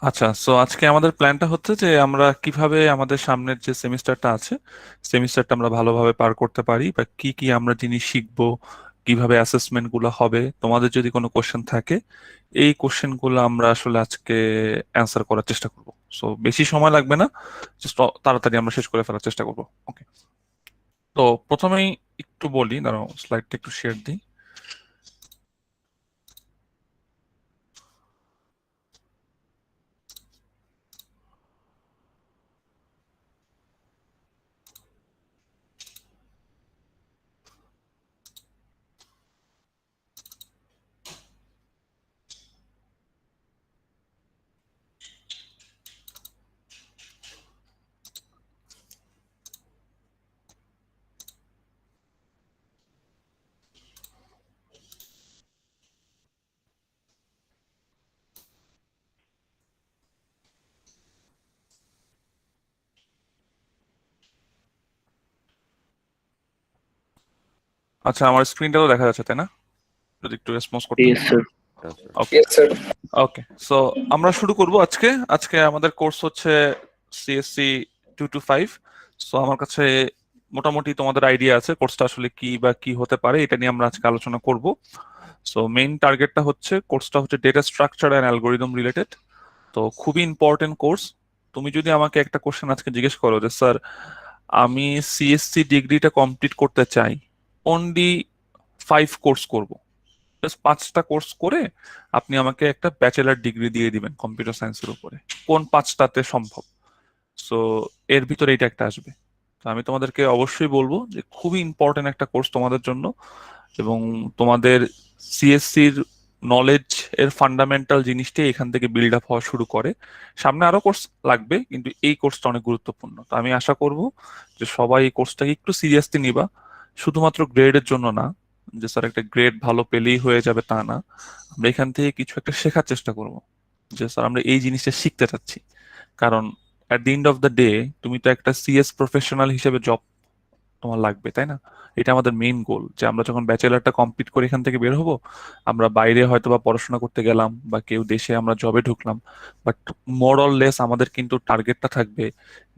আচ্ছা, সো আজকে আমাদের প্ল্যানটা হচ্ছে যে আমরা কিভাবে আমাদের সামনের যে সেমিস্টারটা আছে সেমিস্টারটা আমরা ভালোভাবে পার করতে পারি, বা কি কি আমরা জিনিস শিখবো, কিভাবে অ্যাসেসমেন্ট গুলো হবে। তোমাদের যদি কোনো কোশ্চেন থাকে, এই কোশ্চেন গুলো আমরা আসলে আজকে অ্যান্সার করার চেষ্টা করব। সো বেশি সময় লাগবে না, জাস্ট তাড়াতাড়ি আমরা শেষ করে ফেলার চেষ্টা করব। ওকে, তো প্রথমেই একটু বলি, দাঁড়াও স্লাইডটা একটু শেয়ার দিই। আচ্ছা, আমার স্ক্রিনটা তো দেখা যাচ্ছে তাই না? যদি একটু রেসপন্স করতে। Yes, sir. ওকে, ওকে, সো আমরা শুরু করব আজকে। আজকে আমাদের কোর্স হচ্ছে সিএসসি 225। সো আমার কাছে মোটামুটি তোমাদের আইডিয়া আছে কোর্সটা আসলে কি বা কি হতে পারে, এটা নিয়ে আমরা আজকে আলোচনা করব। সো মেইন টার্গেটটা হচ্ছে, কোর্সটা হচ্ছে data structure and algorithm related. তো খুবই ইম্পর্টেন্ট কোর্স। তুমি যদি আমাকে একটা কোশ্চেন আজকে জিজ্ঞেস করো যে স্যার, আমি সিএসসি ডিগ্রিটা কমপ্লিট করতে চাই, অনলি 5 কোর্স করব, জাস্ট 5টা কোর্স করে আপনি আমাকে একটা ব্যাচেলার ডিগ্রি দিয়ে দিবেন কম্পিউটার সায়েন্সের উপরে, কোন 5টাতে সম্ভব? সো এর ভিতরে এটা একটা আসবে। তো আমি তোমাদেরকে অবশ্যই বলবো যে খুবই ইম্পর্টেন্ট একটা কোর্স তোমাদের জন্য, এবং তোমাদের সিএসসির নলেজ এর ফান্ডামেন্টাল জিনিসটাই এখান থেকে বিল্ড আপ হওয়া শুরু করে। সামনে আরো কোর্স লাগবে, কিন্তু এই কোর্সটা অনেক গুরুত্বপূর্ণ। তো আমি আশা করব যে সবাই এই কোর্সটাকে একটু সিরিয়াসলি নিবা, শুধুমাত্র গ্রেডের জন্য না, যে স্যার একটা গ্রেড ভালো পেলেই হয়ে যাবে তা না। আমরা এখান থেকে কিছু একটা শেখার চেষ্টা করব, যে স্যার আমরা এই জিনিসটা শিখতে চাচ্ছি। কারণ at the end of the day তুমি তো একটা সিএস প্রফেশনাল হিসেবে জব তোমার লাগবে, তাই না? এটা আমাদের মেইন গোল, যে আমরা যখন ব্যাচেলারটা কমপ্লিট করে এখান থেকে বের হব, আমরা বাইরে হয়তো বা পড়াশোনা করতে গেলাম, বা কেউ দেশে আমরা জবে ঢুকলাম, বাট মোর অর লেস আমাদের কিন্তু টার্গেটটা থাকবে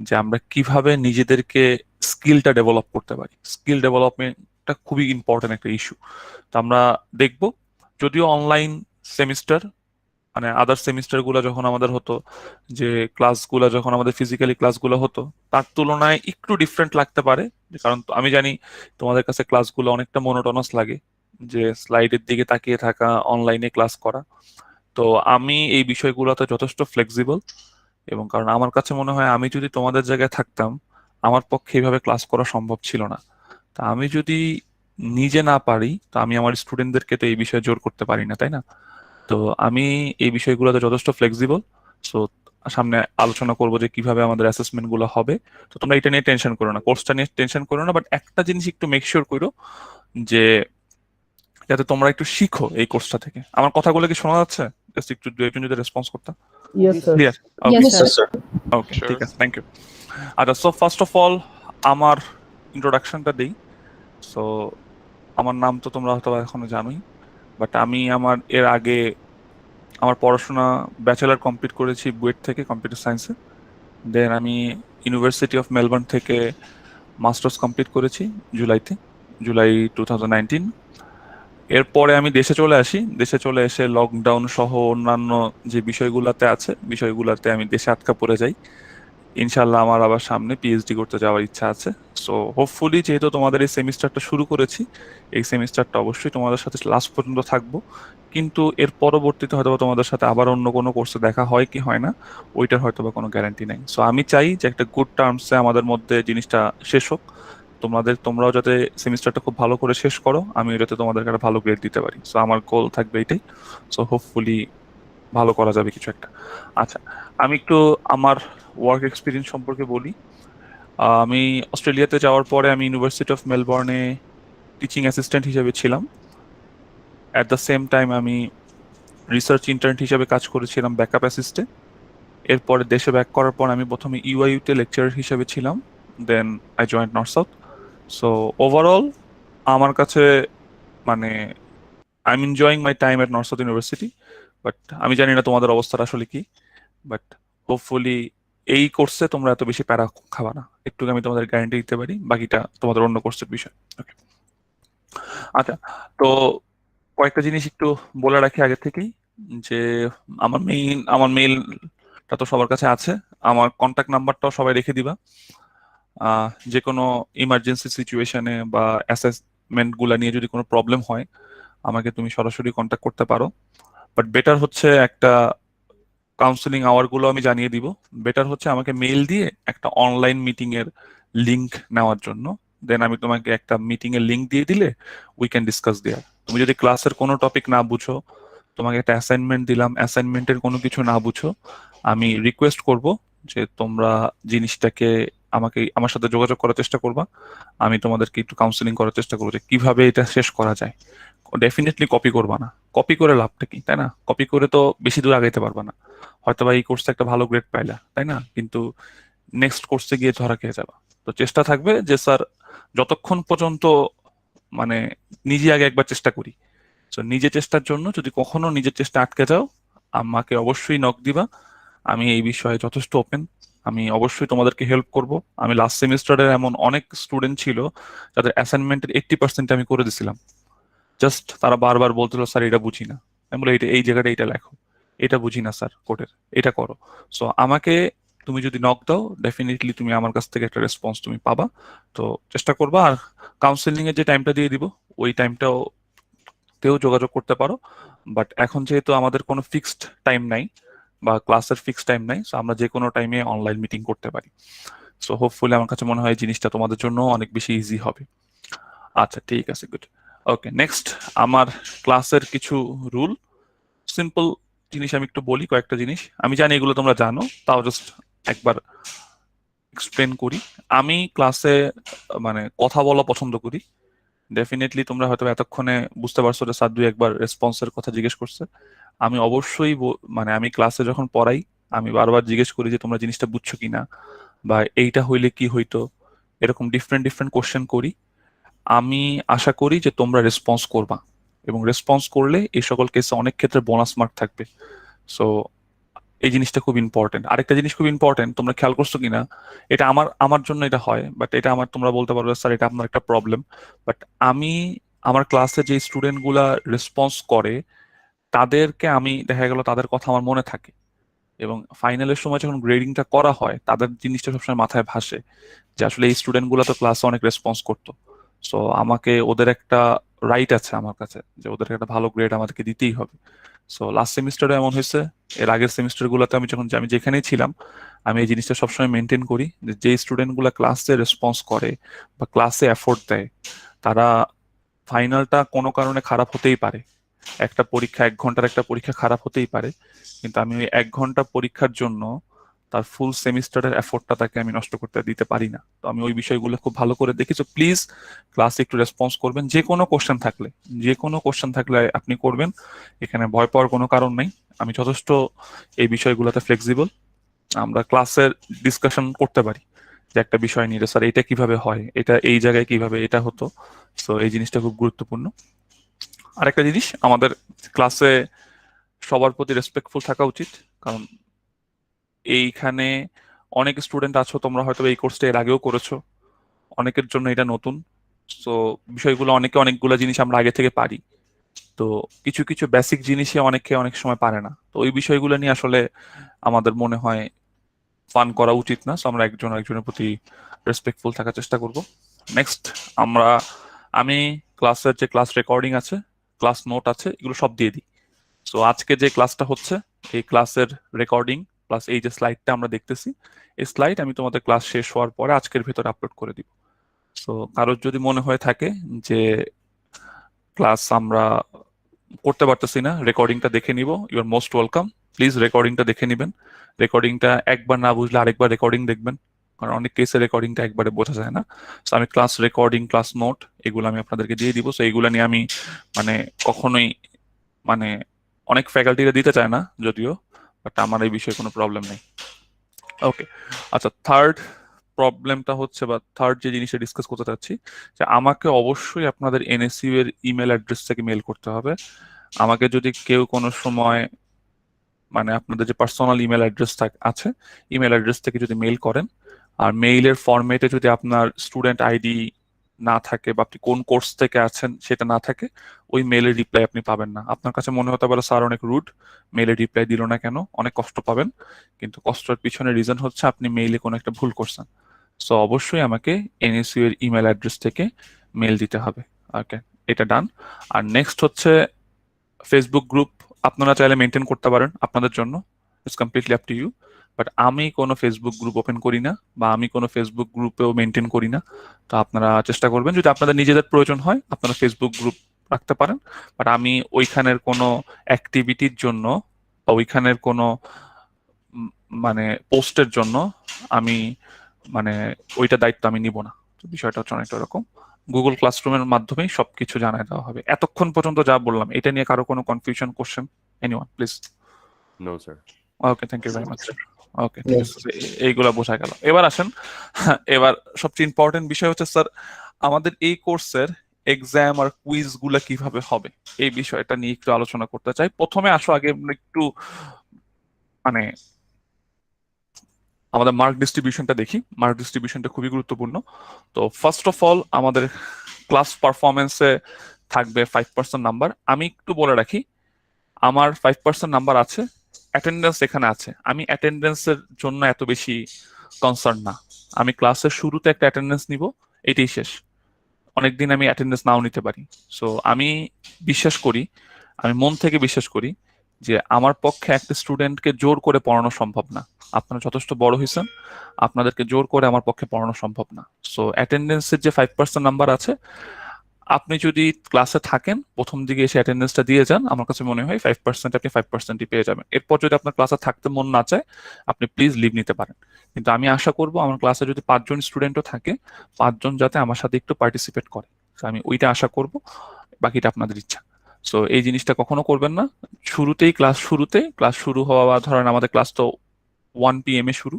যে আমরা কিভাবে নিজেদেরকে স্কিলটা ডেভেলপ করতে পারি। স্কিল ডেভেলপমেন্টটা খুবই ইম্পর্টেন্ট একটা ইস্যু। তো আমরা দেখব, যদিও অনলাইন সেমিস্টার, মানে আদার সেমিস্টার গুলো যখন আমাদের হতো, যে ক্লাসগুলো যখন আমাদের ফিজিক্যালি ক্লাসগুলো হতো, তার তুলনায় একটু ডিফারেন্ট লাগতে পারে। কারণ আমি জানি তোমাদের কাছে ক্লাসগুলো অনেকটা মোনোটোনাস লাগে, যে স্লাইডের দিকে তাকিয়ে থাকা, অনলাইনে ক্লাস করা। তো আমি এই বিষয়গুলোতে যথেষ্ট ফ্লেক্সিবল, এবং কারণ আমার কাছে মনে হয় আমি যদি তোমাদের জায়গায় থাকতাম, আমার পক্ষে এইভাবে ক্লাস করা সম্ভব ছিল না। তা আমি যদি নিজে না পারি, তো আমি আমার স্টুডেন্টদেরকে তো এই বিষয়ে জোর করতে পারি না, তাই না? তো আমি এই বিষয়গুলোতে যথেষ্ট ফ্লেক্সিবল। সো সামনে আলোচনা করবো যে কিভাবে আমাদের অ্যাসেসমেন্ট গুলো হবে। তো তোমরা এটা নিয়ে টেনশন করো না, কোর্সটা নিয়ে টেনশন করো না, বাট একটা জিনিস একটু মেক শিওর করো, যে যাতে তোমরা একটু শিখো এই কোর্সটা থেকে। আমার কথাগুলো কি শোনা যাচ্ছে? জাস্ট একটু দু একজন যদি রেসপন্স করতাম। Yes, sir. ক্লিয়ার? ওকে, Yes, Yes, sir. sir. ওকে, ঠিক Sure. আছে, থ্যাংক ইউ। আচ্ছা, সো ফার্স্ট অফ অল আমার ইন্ট্রোডাকশনটা দিই। সো আমার নাম তো তোমরা হয়তো এখনো জানোই, বাট আমি আমার এর আগে আমার পড়াশোনা ব্যাচেলার কমপ্লিট করেছি বুয়েট থেকে কম্পিউটার সায়েন্সে। দেন আমি ইউনিভার্সিটি অফ মেলবোর্ন থেকে মাস্টার্স কমপ্লিট করেছি জুলাইতে, জুলাই 2019। এরপরে আমি দেশে চলে আসি, দেশে চলে এসে লকডাউন সহ অন্যান্য যে বিষয়গুলোতে আছে, বিষয়গুলোতে আমি দেশে আটকা পড়ে যাই। ইনশাল্লাহ আমার আবার সামনে পিএইচডি করতে যাওয়ার ইচ্ছা আছে। সো হোপফুলি, যেহেতু তোমাদের এই সেমিস্টারটা শুরু করেছি, এই সেমিস্টারটা অবশ্যই তোমাদের সাথে লাস্ট পর্যন্ত থাকবো। কিন্তু এর পরবর্তীতে হয়তো বা তোমাদের সাথে আবার অন্য কোনো কোর্সে দেখা হয় কি হয় না, ওইটার হয়তো বা কোনো গ্যারান্টি নাই। সো আমি চাই যে একটা গুড টার্মসে আমাদের মধ্যে জিনিসটা শেষ হোক। তোমরাও যাতে সেমিস্টারটা খুব ভালো করে শেষ করো, আমি যাতে তোমাদেরকে একটা ভালো গ্রেড দিতে পারি। সো আমার গোল থাকবে এটাই। সো হোপফুলি ভালো করা যাবে কিছু একটা। আচ্ছা, আমি একটু আমার ওয়ার্ক এক্সপিরিয়েন্স সম্পর্কে বলি। আমি অস্ট্রেলিয়াতে যাওয়ার পরে আমি ইউনিভার্সিটি অফ মেলবোর্নে টিচিং অ্যাসিস্ট্যান্ট হিসেবে ছিলাম। অ্যাট দ্য সেম টাইম আমি রিসার্চ ইন্টার্ন হিসেবে কাজ করেছিলাম ব্যাকআপ অ্যাসিস্টে। এরপরে দেশে ব্যাক করার পর আমি প্রথমে ইউআইইউতে লেকচারার হিসেবে ছিলাম। Then I joined North South. So overall আমার কাছে, মানে, I am enjoying my time at North South University. But আমি জানি না তোমাদের অবস্থাটা আসলে কি। বাট হোপফুলি এই কোর্সে তোমরা এত বেশি প্যারা খাবা না, একটু আমি তোমাদের গ্যারান্টি দিতে পারি, বাকিটা তোমাদের অন্য কোর্সের বিষয়। ওকে, আচ্ছা। তো কয়েকটা জিনিস একটু বলে রাখি আগে থেকেই, যে আমার মেইলটা তো সবার কাছে আছে, আমার কন্ট্যাক্ট নাম্বারটাও সবাই রেখে দিবা। যে কোনো ইমার্জেন্সি সিচুয়েশনে বা অ্যাসেসমেন্ট গুলা নিয়ে যদি কোনো প্রবলেম হয় আমাকে তুমি সরাসরি কন্ট্যাক্ট করতে পারো। বাট বেটার হচ্ছে একটা কাউন্সিলিং আওয়ার গুলো আমি জানিয়ে দিব। বেটার হচ্ছে আমাকে মেইল দিয়ে একটা অনলাইন মিটিং এর লিংক নেওয়ার জন্য, দেন আমি তোমাকে একটা মিটিং এর লিংক দিয়ে দিলে উই ক্যান ডিসকাস দেয়ার। তুমি যদি ক্লাসের কোনো টপিক না বুঝো, তোমাকে একটা অ্যাসাইনমেন্ট দিলাম, অ্যাসাইনমেন্টের কোনো কিছু না বুঝো, আমি রিকোয়েস্ট করব যে তোমরা জিনিসটাকে আমার সাথে যোগাযোগ করার চেষ্টা করবা। আমি তোমাদেরকে একটু কাউন্সিলিং করার চেষ্টা করবো যে কিভাবে এটা শেষ করা যায়। ডেফিনেটলি কপি করবা না, কপি করে লাভটা কি, তাই না? কপি করে তো বেশি দূর আগাইতে পারবা না। হয়তো বা এই কোর্সে একটা ভালো গ্রেড পাইলা, তাই না? কিন্তু নেক্সট কোর্সে গিয়ে ধরা খেয়ে যাবা। তো চেষ্টা থাকবে যে স্যার যতক্ষণ পর্যন্ত মানে নিজে আগে একবার চেষ্টা করি। তো নিজে চেষ্টার জন্য যদি কখনো নিজের চেষ্টা আটকে যাও, আমাকে অবশ্যই নক দিবা। আমি এই বিষয়ে যথেষ্ট ওপেন, আমি অবশ্যই তোমাদেরকে হেল্প করব। আমি লাস্ট সেমিস্টারের এমন অনেক স্টুডেন্ট ছিল যাদের অ্যাসাইনমেন্টের 80% আমি করে দিছিলাম। জাস্ট তারা বারবার বলছিল স্যার এটা বুঝি না। আমি বলি এটা এই জায়গাটা এটা লেখো, এটা বুঝি না স্যার কোডের, এটা করো। সো আমাকে তুমি যদি নক দাও ডেফিনেটলি তুমি আমার কাছ থেকে একটা রেসপন্স তুমি পাবা। তো চেষ্টা করবা। আর কাউন্সিলিং এর যে টাইমটা দিয়ে দিব ওই টাইমটাও তেও যোগাযোগ করতে পারো। বাট এখন যেহেতু আমাদের কোনো ফিক্সড টাইম নাই বা ক্লাসের ফিক্সড টাইম নাই, সো আমরা যে কোনো টাইমে অনলাইন মিটিং করতে পারি। সো হোপফুলি আমার কাছে মনে হয় এই জিনিসটা তোমাদের জন্য অনেক বেশি ইজি হবে। আচ্ছা, ঠিক আছে, গুড। ওকে, নেক্সট আমার ক্লাসের কিছু রুল, সিম্পল জিনিস আমি একটু বলি। কয়েকটা জিনিস আমি জানি এগুলো তোমরা জানো, তাও জাস্ট একবার এক্সপ্লেন করি। আমি ক্লাসে মানে কথা বলা পছন্দ করি। ডেফিনেটলি তোমরা হয়তো এতক্ষণে বুঝতে পারছো যে স্যার দুই একবার রেসপন্সের কথা জিজ্ঞেস করছে। আমি অবশ্যই মানে আমি ক্লাসে যখন পড়াই আমি বারবার জিজ্ঞেস করি যে তোমরা জিনিসটা বুঝছো কিনা, বা এইটা হইলে কি হইতো, এরকম ডিফারেন্ট ডিফারেন্ট কোশ্চেন করি। আমি আশা করি যে তোমরা রেসপন্স করবা, এবং রেসপন্স করলে এই সকল কেসে অনেক ক্ষেত্রে বোনাস মার্ক থাকবে। সো এই জিনিসটা খুব ইম্পর্টেন্ট। আরেকটা জিনিস খুব ইম্পর্টেন্ট, তোমরা খেয়াল করছো কিনা, এটা আমার আমার জন্য এটা হয়, বাট এটা আমার তোমরা বলতে পারবে স্যার এটা আপনার একটা প্রবলেম। বাট আমি আমার ক্লাসে যে স্টুডেন্ট গুলা রেসপন্স করে তাদেরকে আমি দেখা গেল তাদের কথা আমার মনে থাকে, এবং ফাইনালের সময় যখন গ্রেডিংটা করা হয় তাদের জিনিসটা সবসময় মাথায় ভাসে যে আসলে এই স্টুডেন্ট গুলা তো ক্লাসে অনেক রেসপন্স করতো। সো আমাকে ওদের একটা রাইট আছে আমার কাছে যে ওদের একটা ভালো গ্রেড আমাদেরকে দিতেই হবে। সো লাস্ট সেমিস্টারে এমন হয়েছে, এর আগের সেমিস্টার গুলোতে আমি যেখানেই ছিলাম আমি এই জিনিসটা সবসময় মেনটেন করি যে স্টুডেন্ট গুলা ক্লাসে রেসপন্স করে বা ক্লাসে এফোর্ট দেয়, তারা ফাইনালটা কোনো কারণে খারাপ হতেই পারে। একটা পরীক্ষা 1 ঘন্টার একটা পরীক্ষা খারাপ হতেই পারে, কিন্তু আমি ওই 1 ঘন্টা পরীক্ষার জন্য তার ফুল সেমিস্টারের এফোর্টটা তাকে আমি নষ্ট করতে দিতে পারি না। তো আমি ওই বিষয়গুলো খুব ভালো করে দেখি। তো প্লিজ ক্লাসে একটু রেসপন্স করবেন, যে কোনো কোশ্চেন থাকলে আপনি করবেন। এখানে ভয় পাওয়ার কোনো কারণ নেই। আমি যথেষ্ট এই বিষয়গুলোতে ফ্লেক্সিবল। আমরা ক্লাসের ডিসকাশন করতে পারি যে একটা বিষয় নিয়ে, স্যার এটা কিভাবে হয়, এটা এই জায়গায় কিভাবে এটা হতো। সো এই জিনিসটা খুব গুরুত্বপূর্ণ। আরেকটা জিনিস, আমাদের ক্লাসে সবার প্রতি রেসপেক্টফুল থাকা উচিত। কারণ এইখানে অনেক স্টুডেন্ট আছো, তোমরা হয়তো এই কোর্সটা এর আগেও করেছো, অনেকের জন্য এটা নতুন। সো বিষয়গুলো অনেকগুলো জিনিস আমরা আগে থেকে পারি, তো কিছু কিছু বেসিক জিনিসই অনেকে অনেক সময় পারে না। তো ওই বিষয়গুলো নিয়ে আসলে আমাদের মনে হয় ফান করা উচিত না। সো আমরা একজন একজনের প্রতি রেসপেক্টফুল থাকার চেষ্টা করব। নেক্সট, আমরা আমি ক্লাসের যে ক্লাস রেকর্ডিং আছে, ক্লাস নোট আছে, এগুলো সব দিয়ে দিই। সো আজকে যে ক্লাসটা হচ্ছে এই ক্লাসের রেকর্ডিং প্লাস এই যে স্লাইডটা আমরা দেখতেছি, এই স্লাইড আমি তোমাদের ক্লাস শেষ হওয়ার পরে আজকের ভিতরে আপলোড করে দিব। সো কারোর যদি মনে হয়ে থাকে যে ক্লাস আমরা করতে পারতেছি না, রেকর্ডিংটা দেখে নিব, you are most welcome. Please রেকর্ডিংটা দেখে নিবেন। রেকর্ডিংটা একবার না বুঝলে আরেকবার রেকর্ডিং দেখবেন, কারণ অনেক কেসে রেকর্ডিংটা একবারে বোঝা যায় না। সো আমি ক্লাস রেকর্ডিং, ক্লাস নোট, এগুলো আমি আপনাদেরকে দিয়ে দিব। সো এইগুলো নিয়ে আমি মানে কখনোই মানে অনেক ফ্যাকাল্টিরা দিতে চায় না যদিও, বাট আমার এই বিষয়ে কোনো প্রবলেম নেই। ওকে, আচ্ছা, থার্ড প্রবলেমটা হচ্ছে বা থার্ড যে জিনিসটা ডিসকাস করতে চাচ্ছি, যে আমাকে অবশ্যই আপনাদের এনএসইউ এর ইমেল অ্যাড্রেস থেকে মেল করতে হবে। আমাকে যদি কেউ কোনো সময় মানে আপনাদের যে পার্সোনাল ইমেল অ্যাড্রেস আছে, ইমেল অ্যাড্রেস থেকে যদি মেইল করেন, আর মেইলের ফরম্যাটে যদি আপনার স্টুডেন্ট আইডি না থাকে বা আপনি কোন কোর্স থেকে আছেন সেটা না থাকে, ওই মেইলের রিপ্লাই আপনি পাবেন না। আপনার কাছে মনে হতে পারে স্যার অনেক রুড, মেইলের রিপ্লাই দিল না কেন, অনেক কষ্ট পাবেন, কিন্তু কষ্টের পিছনে রিজন হচ্ছে আপনি মেইলে কোনো একটা ভুল করছেন। সো অবশ্যই আমাকে এনএসইউ এর ইমেল অ্যাড্রেস থেকে মেইল দিতে হবে। ওকে, এটা ডান। আর নেক্সট হচ্ছে ফেসবুক গ্রুপ আপনারা চাইলে মেনটেন করতে পারেন আপনাদের জন্য, it's completely up to you. But আমি কোনো ফেসবুক গ্রুপ ওপেন করি না, বা আমি কোনো ফেসবুক গ্রুপেও মেনটেন করি না। তো আপনারা চেষ্টা করবেন যদি আপনাদের নিজেদের প্রয়োজন হয় আপনারা ফেসবুক গ্রুপ রাখতে পারেন, বাট আমি ওইখানের কোনো অ্যাক্টিভিটির জন্য বা ওইখানের কোনো মানে পোস্টের জন্য আমি মানে ওইটা দায়িত্ব আমি নিব না। তো বিষয়টা হচ্ছে অনেকটা এরকম। গুগল ক্লাসরুমের মাধ্যমেই সবকিছু জানায় দেওয়া হবে। এতক্ষণ পর্যন্ত যা বললাম এটা নিয়ে কারো কোনো confusion, question, anyone please? No sir. Okay, thank you very much. Okay, ঠিক আছে, এইগুলা বোঝা গেল। এবার আসেন, এবার সবচেয়ে ইম্পর্টেন্ট বিষয় হচ্ছে স্যার আমাদের এই কোর্সের এক্সাম আর কুইজ গুলা কিভাবে হবে, এই বিষয়টা নিয়ে একটু আলোচনা করতে চাই। প্রথমে আসো আগে আমরা একটু মানে আমাদের মার্ক ডিস্ট্রিবিউশনটা দেখি। মার্ক ডিস্ট্রিবিউশনটা খুবই গুরুত্বপূর্ণ। তো ফার্স্ট অফ অল আমাদের ক্লাস পারফরমেন্সে থাকবে 5% নাম্বার। আমি একটু বলে রাখি, আমার 5% নাম্বার আছে, অ্যাটেন্ডেন্স এখানে আছে। আমি অ্যাটেন্ডেন্সের জন্য এত বেশি কনসার্ন না। আমি ক্লাসের শুরুতে একটা অ্যাটেন্ডেন্স নিব, এটাই শেষ। অনেকদিন আমি অ্যাটেন্ডেন্স নাও নিতে পারি। সো আমি বিশ্বাস করি, আমি মন থেকে বিশ্বাস করি যে আমার পক্ষে একটা স্টুডেন্টকে জোর করে পড়ানো সম্ভব না। আপনারা যথেষ্ট বড় হয়েছেন, আপনাদেরকে জোর করে আমার পক্ষে পড়ানো সম্ভব না। সো অ্যাটেন্ডেন্সের যে 5% নাম্বার আছে, আপনি যদি ক্লাসে থাকেন প্রথম দিকে এসে অ্যাটেন্ডেন্সটা দিয়ে যান, আমার কাছে মনে হয় 5% আপনি 5%ই পেয়ে যাবেন। এরপর যদি আপনার ক্লাসে থাকতে মন না চায় আপনি প্লিজ লিভ নিতে পারেন। কিন্তু আমি আশা করব আমার ক্লাসে যদি 5 জন স্টুডেন্টও থাকে, 5 জন যাতে আমার সাথে একটু পার্টিসিপেট করে। So আমি ওইটা আশা করব, বাকিটা আপনাদের ইচ্ছা। সো এই জিনিসটা কখনো করবেন না শুরুতেই, ক্লাস শুরু হওয়া, বা ধরেন আমাদের ক্লাস তো 1 PM এ শুরু।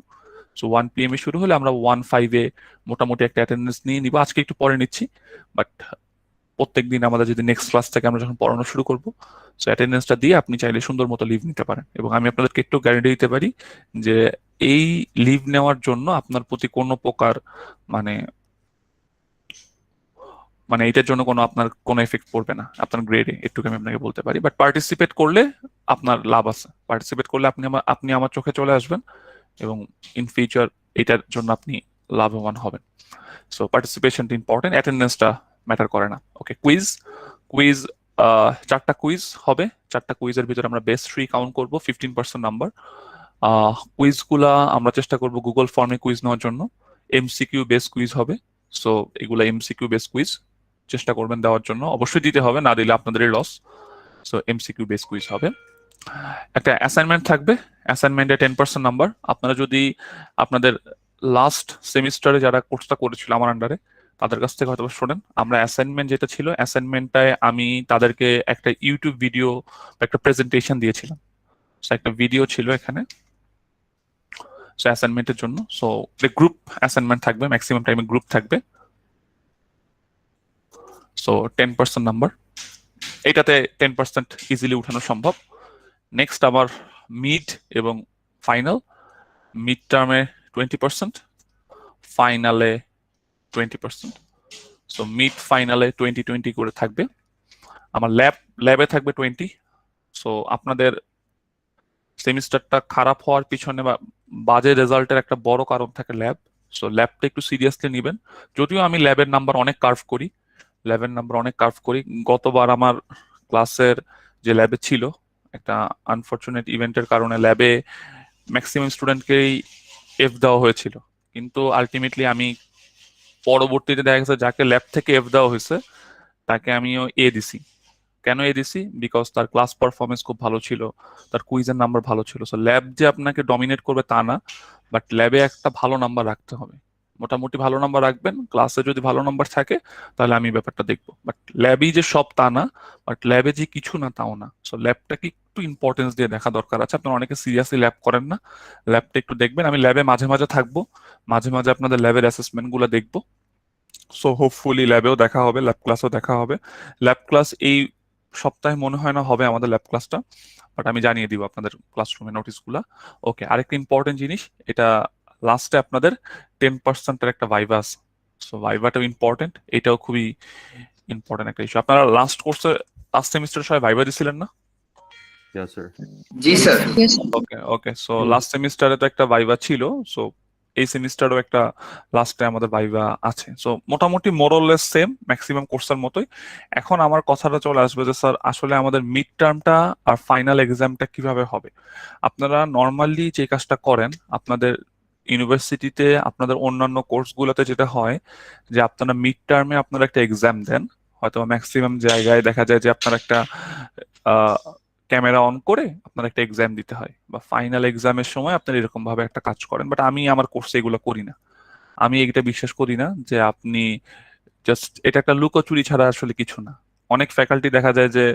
সো 1 PM এ শুরু হলে আমরা 1:05 মোটামুটি একটা অ্যাটেন্ডেন্স নিয়ে নিব। আজকে একটু পরে নিচ্ছি, বাট প্রত্যেকদিন আমাদের যদি নেক্সট ক্লাস থেকে আমরা যখন পড়ানো শুরু করবো, সো অ্যাটেন্ডেন্সটা দিয়ে আপনি চাইলে সুন্দর মতো লিভ নিতে পারেন। এবং আমি আপনাদেরকে একটু গ্যারান্টি দিতে পারি যে এই লিভ নেওয়ার জন্য আপনার প্রতি কোনো প্রকার মানে মানে এটার জন্য কোনো আপনার কোনো এফেক্ট পড়বে না আপনার গ্রেডে, একটুকু আমি আপনাকে বলতে পারি। বাট পার্টিসিপেট করলে আপনার লাভ আছে। পার্টিসিপেট করলে আপনি আমার চোখে চলে আসবেন, এবং ইন ফিউচার এটার জন্য আপনি লাভবান হবেন। সো পার্টিসিপেশনটা ইম্পর্টেন্ট, অ্যাটেন্ডেন্সটা ম্যাটার করে না। ওকে, কুইজ। কুইজ 4টা কুইজ হবে। 4টা কুইজের ভিতরে আমরা বেস্ট 3 কাউন্ট করবো, 15% নাম্বার। কুইজগুলা আমরা চেষ্টা করব গুগল ফর্মে কুইজ নেওয়ার জন্য। এমসিকিউ বেস কুইজ হবে। সো এগুলা এমসিকিউ বেস কুইজ চেষ্টা করবেন দেওয়ার জন্য, অবশ্যই দিতে হবে, না দিলে আপনাদেরই loss. So MCQ base quiz হবে। একটা অ্যাসাইনমেন্ট থাকবে, অ্যাসাইনমেন্টে 10% নাম্বার। আপনারা যদি আপনাদের লাস্ট সেমিস্টারে যারা কোর্সটা করেছিল আমার আন্ডারে, তাদের কাছ থেকে হয়তো শোনেন, আমরা অ্যাসাইনমেন্ট যেটা ছিল, অ্যাসাইনমেন্টটায় আমি তাদেরকে একটা ইউটিউব ভিডিও, একটা প্রেজেন্টেশন দিয়েছিলাম। সো একটা ভিডিও ছিল এখানে, সো অ্যাসাইনমেন্টের জন্য। সো গ্রুপ অ্যাসাইনমেন্ট থাকবে, ম্যাক্সিমাম টাইমে গ্রুপ থাকবে। সো 10% নাম্বার, এটাতে 10% ইজিলি উঠানো সম্ভব। নেক্সট আমার মিড এবং ফাইনাল। মিড টার্মে 20%, ফাইনালে 20%। সো মিড ফাইনালে 20-20 করে থাকবে। আমার ল্যাবে থাকবে 20। সো আপনাদের সেমিস্টারটা খারাপ হওয়ার পিছনে বা বাজে রেজাল্টের একটা বড় কারণ থাকে ল্যাব। সো ল্যাবটা একটু সিরিয়াসলি নেবেন। যদিও আমি ল্যাবের নাম্বার অনেক কার্ভ করি, গতবার আমার ক্লাসের যে ল্যাবে ছিল, একটা আনফরচুনেট ইভেন্টের কারণে ল্যাবে ম্যাক্সিমাম স্টুডেন্টকেই এফ দেওয়া হয়েছিল। কিন্তু আলটিমেটলি আমি পরবর্তীতে দেখা গেছে যাকে ল্যাব থেকে এফ দেওয়া হয়েছে তাকে আমিও এ দিছি। কেন এ দিছি? বিকজ তার ক্লাস পারফরমেন্স খুব ভালো ছিল, তার কুইজের নাম্বার ভালো ছিল। সো ল্যাব যে আপনাকে ডমিনেট করবে তা না, বাট ল্যাবে একটা ভালো নাম্বার রাখতে হবে। মোটামুটি ভালো নাম্বার রাখবেন, ক্লাসে যদি ভালো নাম্বার থাকে তাহলে আমি ব্যাপারটা দেখবো। বাট ল্যাবই যে সব তা না, বাট ল্যাবে যে কিছু না তাও না। সো ল্যাবটাকে একটু ইম্পর্টেন্স দিয়ে দেখা দরকার আছে। আপনারা অনেকে সিরিয়াসলি ল্যাব করেন না, ল্যাবটা একটু দেখবেন। আমি ল্যাবে মাঝে মাঝে থাকবো, মাঝে মাঝে আপনাদের ল্যাবের অ্যাসেসমেন্ট গুলো দেখবো। সো হোপফুলি ল্যাবেও দেখা হবে, ল্যাব ক্লাসও দেখা হবে। ল্যাব ক্লাস এই সপ্তাহে মনে হয় না হবে আমাদের ল্যাব ক্লাসটা, বাট আমি জানিয়ে দিব আপনাদের ক্লাসরুমে নোটিশগুলা। ওকে, আরেকটা ইম্পর্টেন্ট জিনিস, এটা লাস্টে আপনাদের 10%-এর একটা ভাইভা আছে। সো ভাইভাটাও ইম্পর্টেন্ট, এটাও খুবই ইম্পর্টেন্ট একটা ইস্যু। আপনারা লাস্ট সেমিস্টারের সবাই ভাইভা দিছিলেন না? Yes, sir. জি স্যার। ওকে ওকে, সো লাস্ট সেমিস্টারে তো একটা ভাইভা ছিল, সো এই সেমিস্টারও একটা লাস্টে আমাদের ভাইভা আছে। সো মোটামুটি মোরলেস সেম ম্যাক্সিমাম কোর্সের মতোই। এখন আমার কথাটা চলে আসবে যে স্যার আসলে আমাদের মিড টার্মটা আর ফাইনাল এক্সামটা কিভাবে হবে। আপনারা নর্মালি যে কাজটা করেন আপনাদের ইউনিভার্সিটিতে, আপনাদের অন্যান্য কোর্সগুলোতে যেটা হয় যে আপনারা মিড টার্মে আপনারা একটা এক্সাম দেন, হয়তো ম্যাক্সিমাম জায়গায় দেখা যায় যে আপনার একটা ক্যামেরা অন করে আপনার একটা এক্সাম দিতে হয়, বা ফাইনাল এক্সামের সময় আপনার এরকম ভাবে একটা কাজ করেন। বাট আমি আমার কোর্সে এগুলো করি না। আমি এটা বিশ্বাস করি না যে আপনি জাস্ট, এটা একটা লুকোচুরি ছাড়া আসলে কিছু না। অনেক ফ্যাকাল্টি দেখা যায় যে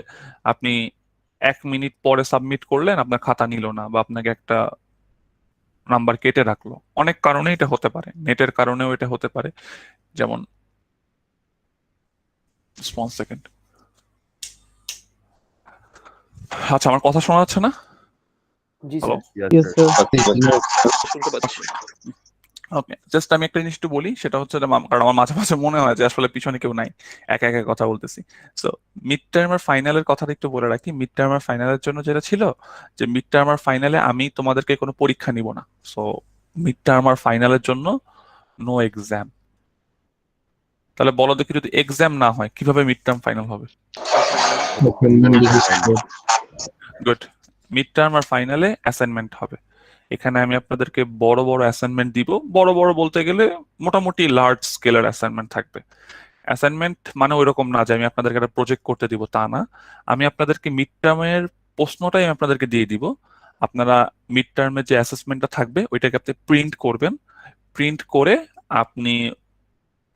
আপনি 1 মিনিট পরে সাবমিট করলেন, আপনার খাতা নিল না, বা আপনাকে একটা নাম্বার কেটে রাখলো। অনেক কারণে এটা হতে পারে, নেটের কারণেও এটা হতে পারে। যেমন, সেকেন্ড, আচ্ছা আমার কথা শোনা যাচ্ছে না? জি হ্যালো, স্যার। Yes, sir. শুনতে পাচ্ছি। ওকে, জাস্ট আমি একটা জিনিস একটু বলি, সেটা হচ্ছে যে কারণ আমার মাঝে মাঝে মনে হয় যে আসলে পিছনে কেউ নাই, একা একা কথা বলতেছি। সো মিড টার্ম আর ফাইনালের কথাটা একটু বলে রাখি। মিড টার্ম আর ফাইনালের জন্য যেটা ছিল যে মিড টার্ম আর ফাইনালে আমি তোমাদেরকে কোনো পরীক্ষা নিব না। সো মিড টার্ম আর ফাইনালের জন্য নো এক্সাম। তাহলে বলো দেখি, যদি এক্সাম না হয় কিভাবে মিড টার্ম ফাইনাল হবে? গুড। মিড টার্ম আর ফাইনালে অ্যাসাইনমেন্ট হবে। এখানে আমি আপনাদেরকে বড় বড় অ্যাসাইনমেন্ট দিব। বড় বড় বলতে গেলে মোটামুটি লার্জ স্কেলের অ্যাসাইনমেন্ট থাকবে। অ্যাসাইনমেন্ট মানে ওইরকম না যে আমি আপনাদেরকে একটা প্রজেক্ট করতে দিব, তা না। আমি আপনাদেরকে মিড টার্মের প্রশ্নটাই আমি আপনাদেরকে দিয়ে দিব। আপনারা মিড টার্মের যে অ্যাসেসমেন্টটা থাকবে ওইটাকে আপনি প্রিন্ট করবেন। প্রিন্ট করে আপনি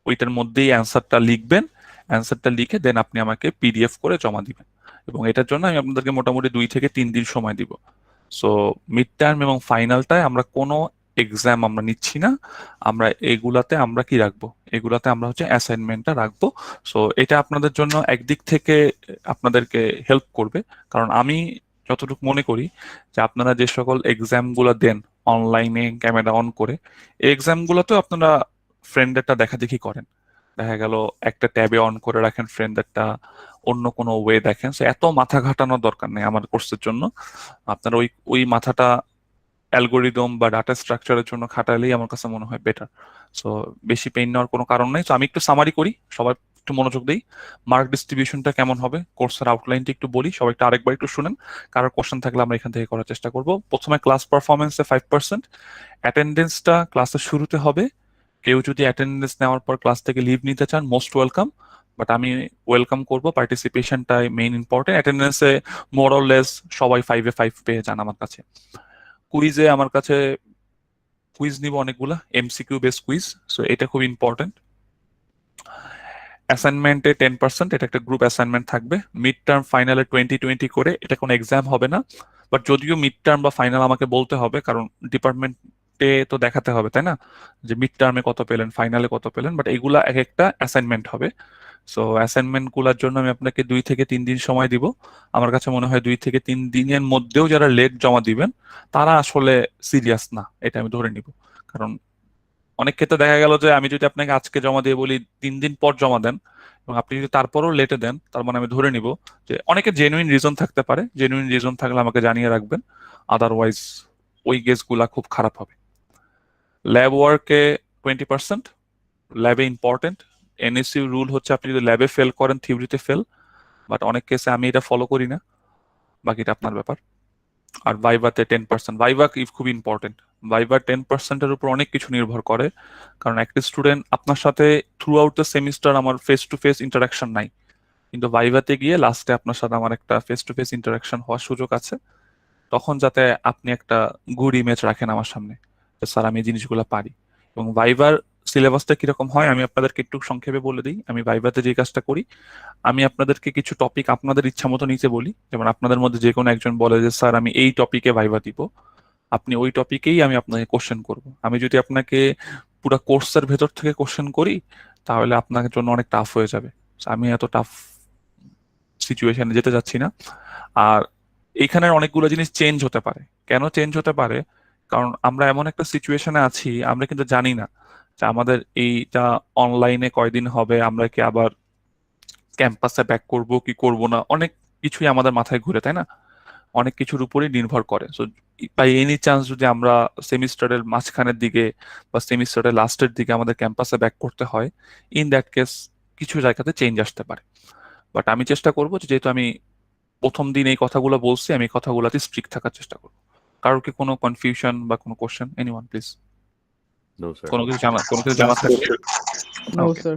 ওইটার মধ্যেই অ্যান্সারটা লিখবেন। অ্যান্সারটা লিখে দেন আপনি আমাকে পিডিএফ করে জমা দিবেন। এবং এটার জন্য আমি আপনাদেরকে মোটামুটি 2 থেকে 3 দিন সময় দিব। সো মিড টার্ম এবং ফাইনালটায় আমরা কোনো এক্সাম আমরা নিচ্ছি না। আমরা এগুলাতে আমরা কি রাখবো, এগুলাতে আমরা হচ্ছে অ্যাসাইনমেন্টটা রাখবো। সো এটা আপনাদের জন্য একদিক থেকে আপনাদেরকে হেল্প করবে, কারণ আমি যতটুকু মনে করি যে আপনারা যে সকল এক্সামগুলো দেন অনলাইনে ক্যামেরা অন করে, এই এক্সামগুলোতেও আপনারা ফ্রেন্ডেরটা দেখা দেখি করেন। দেখা গেল একটা ট্যাবে অন করে রাখেন ফ্রেন্ডেরটা, অন্য কোনো ওয়ে দেখেন। সো এত মাথা ঘাটানোর দরকার নেই আমার কোর্সের জন্য। আপনার ওই ওই মাথাটা অ্যালগোরিদম বা ডাটা স্ট্রাকচারের জন্য খাটালেই আমার কাছে মনে হয় বেটার। সো বেশি পেইন নেওয়ার কোনো কারণ নেই। তো আমি একটু সামারি করি, সবাই একটু মনোযোগ দিই। মার্ক ডিস্ট্রিবিউশনটা কেমন হবে, কোর্সের আউটলাইনটা একটু বলি, সবাই একটু আরেকবার একটু শুনেন। কারোর কোশ্চেন থাকলে আমরা এখান থেকে করার চেষ্টা করব। প্রথমে ক্লাস পারফরমেন্সে 5%। অ্যাটেন্ডেন্সটা ক্লাসের শুরুতে হবে। কেউ যদি অ্যাটেন্ডেন্স নেওয়ার পর ক্লাস থেকে লিভ নিতে চান, মোস্ট ওয়েলকাম। বাট আমি ওয়েলকাম করব, পার্টিসিপেশনটাই মেইন ইম্পর্টেন্ট। অ্যাটেন্ডেন্সে মোর অর লেস সবাই 5-এ 5 পেয়ে যান আমার কাছে। কুইজে আমার কাছে কুইজ নিব অনেকগুলা, এমসিকিউ বেস কুইজ। সো এটা খুব ইম্পর্টেন্ট। অ্যাসাইনমেন্টে 10%, এটা একটা গ্রুপ অ্যাসাইনমেন্ট থাকবে। মিড টার্ম ফাইনালে 20-20 করে, এটা কোনো এক্সাম হবে না। বাট যদিও মিড টার্ম বা ফাইনাল আমাকে বলতে হবে, কারণ ডিপার্টমেন্টে তো দেখাতে হবে, তাই না, যে মিড টার্মে কত পেলেন, ফাইনালে কত পেলেন। বাট এগুলা এক একটা অ্যাসাইনমেন্ট হবে। সো অ্যাসাইনমেন্ট গুলার জন্য আমি আপনাকে 2 থেকে 3 দিন সময় দিব। আমার কাছে মনে হয় 2 থেকে 3 দিনের মধ্যেও যারা লেট জমা দিবেন তারা আসলে সিরিয়াস না, এটা আমি ধরে নিব। কারণ অনেক ক্ষেত্রে দেখা গেল যে আমি যদি আপনাকে আজকে জমা দিয়ে বলি 3 দিন পর জমা দেন, এবং আপনি যদি তারপরও লেটে দেন, তার মানে আমি ধরে নিব যে অনেকে জেনুইন রিজন থাকতে পারে। জেনুইন রিজন থাকলে আমাকে জানিয়ে রাখবেন, আদারওয়াইজ ওই কেসগুলা খুব খারাপ হবে। ল্যাব ওয়ার্কে 20%, ল্যাবে ইম্পর্টেন্ট। এনএসইউ রুল হচ্ছে আপনি যদি ল্যাবে ফেল করেন থিওরিতে ফেল, বাট অনেক কেসে আমি এটা ফলো করি না, বাকিটা আপনার ব্যাপার। আর ভাইভাতে 10%, ভাইভা খুব ইম্পর্টেন্ট। ভাইভা 10%-এর উপর অনেক কিছু নির্ভর করে, কারণ একটা স্টুডেন্ট আপনার সাথে থ্রু আউট দ্য সেমিস্টার আমার ফেস টু ফেস ইন্টারাকশন নাই, কিন্তু ভাইভাতে গিয়ে লাস্টে আপনার সাথে আমার একটা ফেস টু ফেস ইন্টারাকশন হওয়ার সুযোগ আছে। তখন যাতে আপনি একটা গুড ইমেজ রাখেন আমার সামনে, যে স্যার আমি এই জিনিসগুলো পারি। এবং ভাইবার সিলেবাসটা কিরকম হয় আমি আপনাদেরকে একটু সংক্ষেপে বলে দিই। আমি ভাইভাতে যে কাজটা করি, আমি আপনাদেরকে কিছু টপিক আপনাদের ইচ্ছা মতো নিচে বলি। যেমন আপনাদের মধ্যে যে কোনো একজন বলে যে স্যার আমি এই টপিকে ভাইভা দিব, আপনি ওই টপিকেই আমি আপনাকে কোশ্চেন করব। আমি যদি আপনাকে পুরো কোর্সের ভেতর থেকে কোশ্চেন করি তাহলে আপনার জন্য অনেক টাফ হয়ে যাবে। So, আমি এত টাফ সিচুয়েশনে যেতে যাচ্ছি না। আর এইখানের অনেকগুলো জিনিস চেঞ্জ হতে পারে। কেন চেঞ্জ হতে পারে? কারণ আমরা এমন একটা সিচুয়েশনে আছি, আমরা কিন্তু জানি না যে আমাদের এইটা অনলাইনে কয়দিন হবে, আমরা কি আবার ক্যাম্পাসে ব্যাক করব কি করব না, অনেক কিছুই আমাদের মাথায় ঘুরে, তাই না? অনেক কিছুর উপরেই নির্ভর করে। সো বাই এনি চান্স যদি আমরা সেমিস্টারের মাঝখানের দিকে বা সেমিস্টারের লাস্টের দিকে আমাদের ক্যাম্পাসে ব্যাক করতে হয়, ইন দ্যাট কেস কিছু জায়গাতে চেঞ্জ আসতে পারে। বাট আমি চেষ্টা করবো যে, যেহেতু আমি প্রথম দিন এই কথাগুলো বলছি, আমি এই কথাগুলোতে স্ট্রিক্ট থাকার চেষ্টা করবো। কারোর কি কোনো কনফিউশন বা কোনো question? Anyone please? No, sir. কোনো কিছু জানার থাকলে? No, Okay. sir.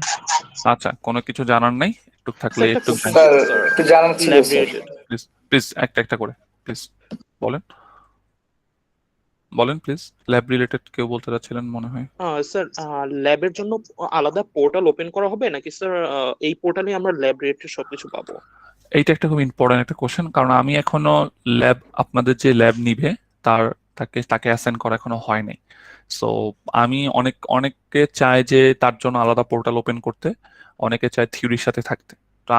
আচ্ছা, কোনো কিছু জানার নাই? একটু থাকলে স্যার, একটা একটু question স্যার ছিল, স্যার। একটু জানার ছিল Lab sir. related। Please please একটা একটা করে প্লিজ বলেন, বলেন প্লিজ। ল্যাব রিলেটেড কেউ বলতে চাচ্ছিলেন মনে হয়। স্যার, ল্যাবের জন্য আলাদা পোর্টাল ওপেন করা হবে নাকি স্যার এই পোর্টালে আমরা ল্যাব রিলেটেড সবকিছু পাবো? এইটা একটা খুব ইম্পর্টেন্ট একটা কোশ্চেন, কারণ আমি এখনো ল্যাব, আপনাদের যে ল্যাব নিবে তার তাকে অ্যাসাইন করা এখনো হয় নাই। সো আমি অনেকে চায় যে তার জন্য আলাদা পোর্টাল ওপেন করতে, অনেকে চায় থিওরির সাথে থাকতে। তো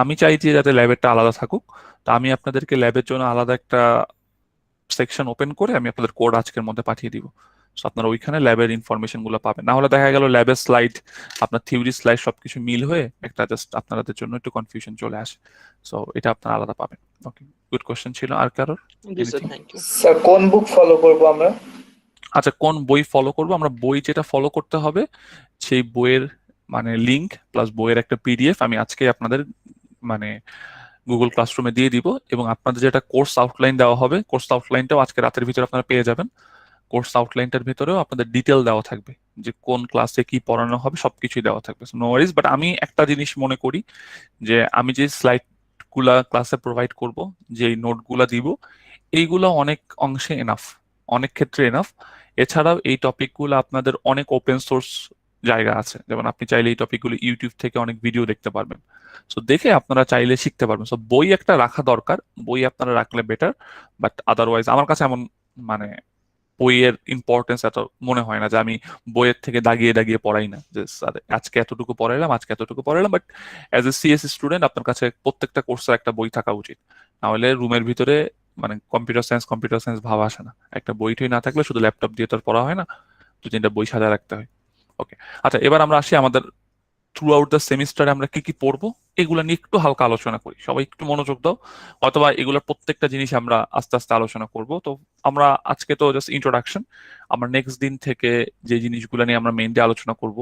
আমি চাই যে যাতে ল্যাবেরটা আলাদা থাকুক। তো আমি আপনাদেরকে ল্যাবের জন্য আলাদা একটা সেকশন ওপেন করে আমি আপনাদের কোড আজকের মধ্যে পাঠিয়ে দিব। সো আপনারা ওইখানে ল্যাবের ইনফরমেশন গুলো পাবেন। না হলে দেখা গেল ল্যাবের স্লাইড, আপনার থিওরি স্লাইড সবকিছু মিল হয়ে একটা জাস্ট আপনাদের জন্য একটু কনফিউশন চলে আসে। সো এটা আপনারা আলাদা পাবেন। ওকে, গুড কোশ্চেন ছিল। আর কারোর? জি sir, Anything? Thank you. Sir কোন বুক ফলো করব আমরা? আচ্ছা, কোন বই ফলো করব? আমরা বই যেটা ফলো করতে হবে সেই বইয়ের মানে লিংক প্লাস বইয়ের একটা পিডিএফ আমি আজকে আপনাদের মানে গুগল ক্লাসরুমে দিয়ে দিব, এবং আপনাদের যেটা কোর্স আউটলাইন দেওয়া হবে, কোর্স আউটলাইনটাও আজকে রাতের ভিতরে আপনারা পেয়ে যাবেন। কোর্স আউটলাইনটার ভিতরেও আপনাদের ডিটেল দেওয়া থাকবে যে কোন ক্লাসে কি পড়ানো হবে, সবকিছুই দেওয়া থাকবে। No worries. বাট আমি একটা জিনিস মনে করি যে আমি যে স্লাইড গুলা ক্লাসে প্রোভাইড করব, যে নোটগুলা দিব, এইগুলো অনেক অংশে এনাফ, অনেক ক্ষেত্রে এনাফ। এছাড়াও এই টপিকগুলো আপনাদের অনেক ওপেন সোর্স জায়গা আছে, যেমন আপনি চাইলে এই টপিকগুলো ইউটিউব থেকে অনেক ভিডিও দেখতে পারবেন। সো দেখে আপনারা চাইলে শিখতে পারবেন। সো বই একটা রাখা দরকার, বই আপনারা রাখলে বেটার। বাট আদারওয়াইজ আমার কাছে এমন মানে বইয়ের ইম্পর্টেন্স এত মনে হয় না যে আমি বইয়ের থেকে দাগিয়ে দাগিয়ে পড়াই না, যে স্যার আজকে এতটুকু পড়াইলাম, আজকে এতটুকু পড়াইলাম। But as a CSC student আপনার কাছে প্রত্যেকটা কোর্সের একটা বই থাকা উচিত। না হলে রুমের ভিতরে মানে কম্পিউটার সায়েন্স ভাব আসে না। একটা বইটই না থাকলে শুধু ল্যাপটপ দিয়ে তো আর পড়া হয় না, দু তিনটা বই সাজা রাখতে হয়। ওকে, আচ্ছা, এবার আমরা আসি আমাদের থ্রু আউট দ্য সেমিস্টারে আমরা কি কি পড়বো এগুলো নিয়ে একটু হালকা আলোচনা করি। সবাই একটু মনোযোগ দাও, অথবা এগুলোর প্রত্যেকটা জিনিস আমরা আস্তে আস্তে আলোচনা করব। তো আমরা আজকে তো জাস্ট ইন্ট্রোডাকশন, আমরা নেক্সট দিন থেকে যে জিনিসগুলো নিয়ে আমরা মেইনলি আলোচনা করব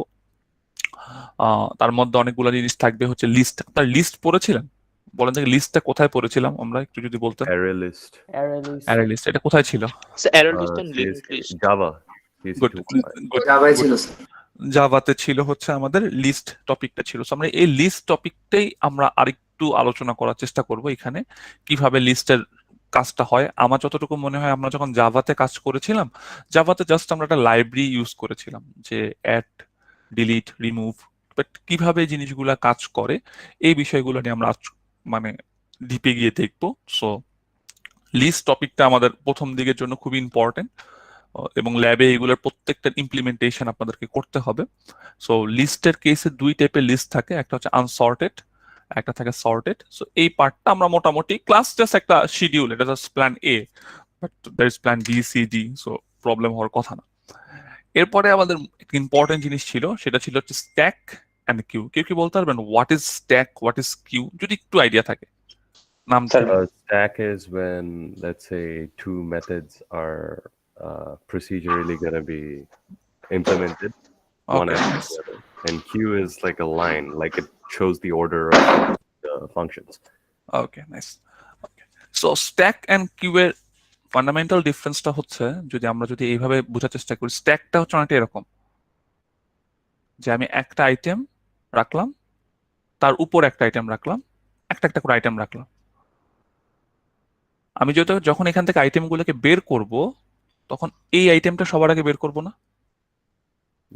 তার মধ্যে অনেকগুলো জিনিস থাকবে হচ্ছে লিস্ট। আপনার লিস্ট পড়েছিলেন? বলেন দেখি লিস্টটা কোথায় পড়েছিলাম আমরা, একটু যদি বলতেন। Array list. Array list. Array list এটা কোথায় ছিল? Sir, array list and link CSS list. Java. Good CSS 2.5. Good. জাভাই ছিল স্যার। জাভাতে ছিল হচ্ছে আমাদের লিস্ট টপিকটা ছিল। So আমরা এই লিস্ট টপিকটাই আমরা আরেকটু আলোচনা করার চেষ্টা করব এখানে, কিভাবে লিস্টের কাজটা হয়। আমার যতটুকু মনে হয় আমরা যখন জাভাতে কাজ করেছিলাম, জাভাতে জাস্ট আমরা একটা লাইব্রেরি ইউজ করেছিলাম, যে অ্যাড, ডিলিট, রিমুভ। বাট কিভাবে এই জিনিসগুলা কাজ করে এই বিষয়গুলো নিয়ে আমরা মানে ডিপে গিয়ে দেখবো। সো লিস্ট টপিকটা আমাদের প্রথম দিকের জন্য খুবই ইম্পর্টেন্ট, এবং ল্যাবে এগুলোর প্রত্যেকটার ইমপ্লিমেন্টেশন আপনাদেরকে করতে হবে। সো লিস্টের কেসে দুই টাইপের লিস্ট থাকে, একটা হচ্ছে আনসর্টেড, একটা থাকে সর্টেড। সো এই পার্টটা আমরা মোটামুটি ক্লাস জাস্ট একটা শিডিউল, এটা just plan A, but there is plan B, C, D. So problem হওয়ার কথা না। এরপরে আমাদের একটা ইম্পর্টেন্ট জিনিস ছিল, সেটা ছিল হচ্ছে স্ট্যাক অ্যান্ড কিউ। কেউ কি বলতে পারবেন what is stack, what is queue, যদি একটু আইডিয়া থাকে নামটা? Stack is when, let's say, two methods are procedurally going to be implemented one Okay, after nice. the other. And queue is like a line, like it shows the order of the functions. Okay, nice. Okay, so stack and queue এর fundamental ডিফারেন্সটা হচ্ছে, আমরা যদি এইভাবে বোঝার চেষ্টা করি, স্ট্যাকটা হচ্ছে অনেকটা এরকম যে আমি একটা আইটেম রাখলাম, তার উপর একটা আইটেম রাখলাম, একটা একটা করে আইটেম রাখলাম। আমি যখন এখান থেকে আইটেমগুলোকে বের করব, তখন এই আইটেমটা সবার আগে বের করব না?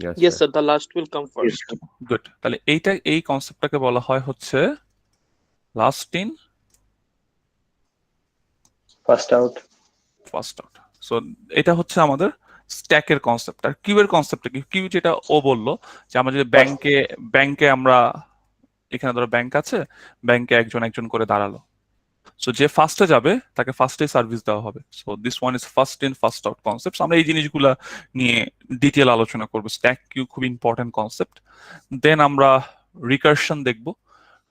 Yes, yes sir. Sir, the last will come first. Good. তাহলে এই কনসেপ্টটাকে বলা হয় হচ্ছে last in first out. First out. So এটা হচ্ছে আমাদের স্ট্যাকের কনসেপ্ট। আর কিউ এর কনসেপ্টটা কি? কিউ যেটা ও বললো যে আমরা যদি ব্যাংকে আমরা এখানে ধরো ব্যাংক আছে, ব্যাংকে একজন একজন করে দাঁড়ালো, সো যে ফার্স্টে যাবে তাকে ফার্স্টে সার্ভিস দেওয়া হবে। So this one is first in first out concept. আমরা এই জিনিসগুলা নিয়ে ডিটেল আলোচনা করবো। স্ট্যাক কিউ খুব ইম্পর্টেন্ট কনসেপ্ট। দেন আমরা রিকার্শন দেখব।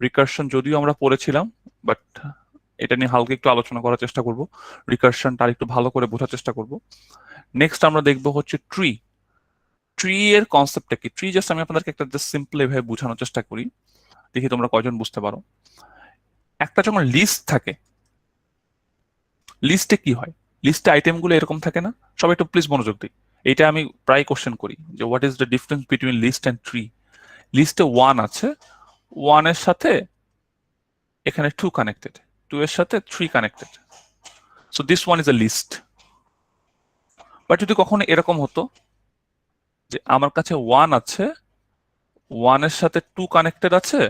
রিকার্শন যদিও আমরা পড়েছিলাম, বাট এটা নিয়ে হালকা একটু আলোচনা করার চেষ্টা করব, রিকার্শনটা আর একটু ভালো করে বোঝার চেষ্টা করব। নেক্সট আমরা দেখব হচ্ছে ট্রি। ট্রি এর কনসেপ্টটা কি? ট্রি জাস্ট আমি আপনাদেরকে একটা জাস্ট সিম্পল এভাবে বোঝানোর চেষ্টা করি, দেখি তোমরা কয়জন বুঝতে পারো। একটা যখন লিস্ট থাকে, লিস্টে কি হয়? লিস্টে আইটেমগুলো এরকম থাকে না? সবাই একটু প্লিজ মনোযোগ দিই। এটা আমি প্রায় কোশ্চেন করি যে what is the difference between list and tree. লিস্টে 1 আছে, 1 এর সাথে এখানে 2 কানেক্টেড, 2 এর সাথে 3 connected, so this one is a list. But যদি কখনো এরকম হতো যে আমার কাছে 1 আছে, 1 এর সাথে 2 কানেক্টেড আছে,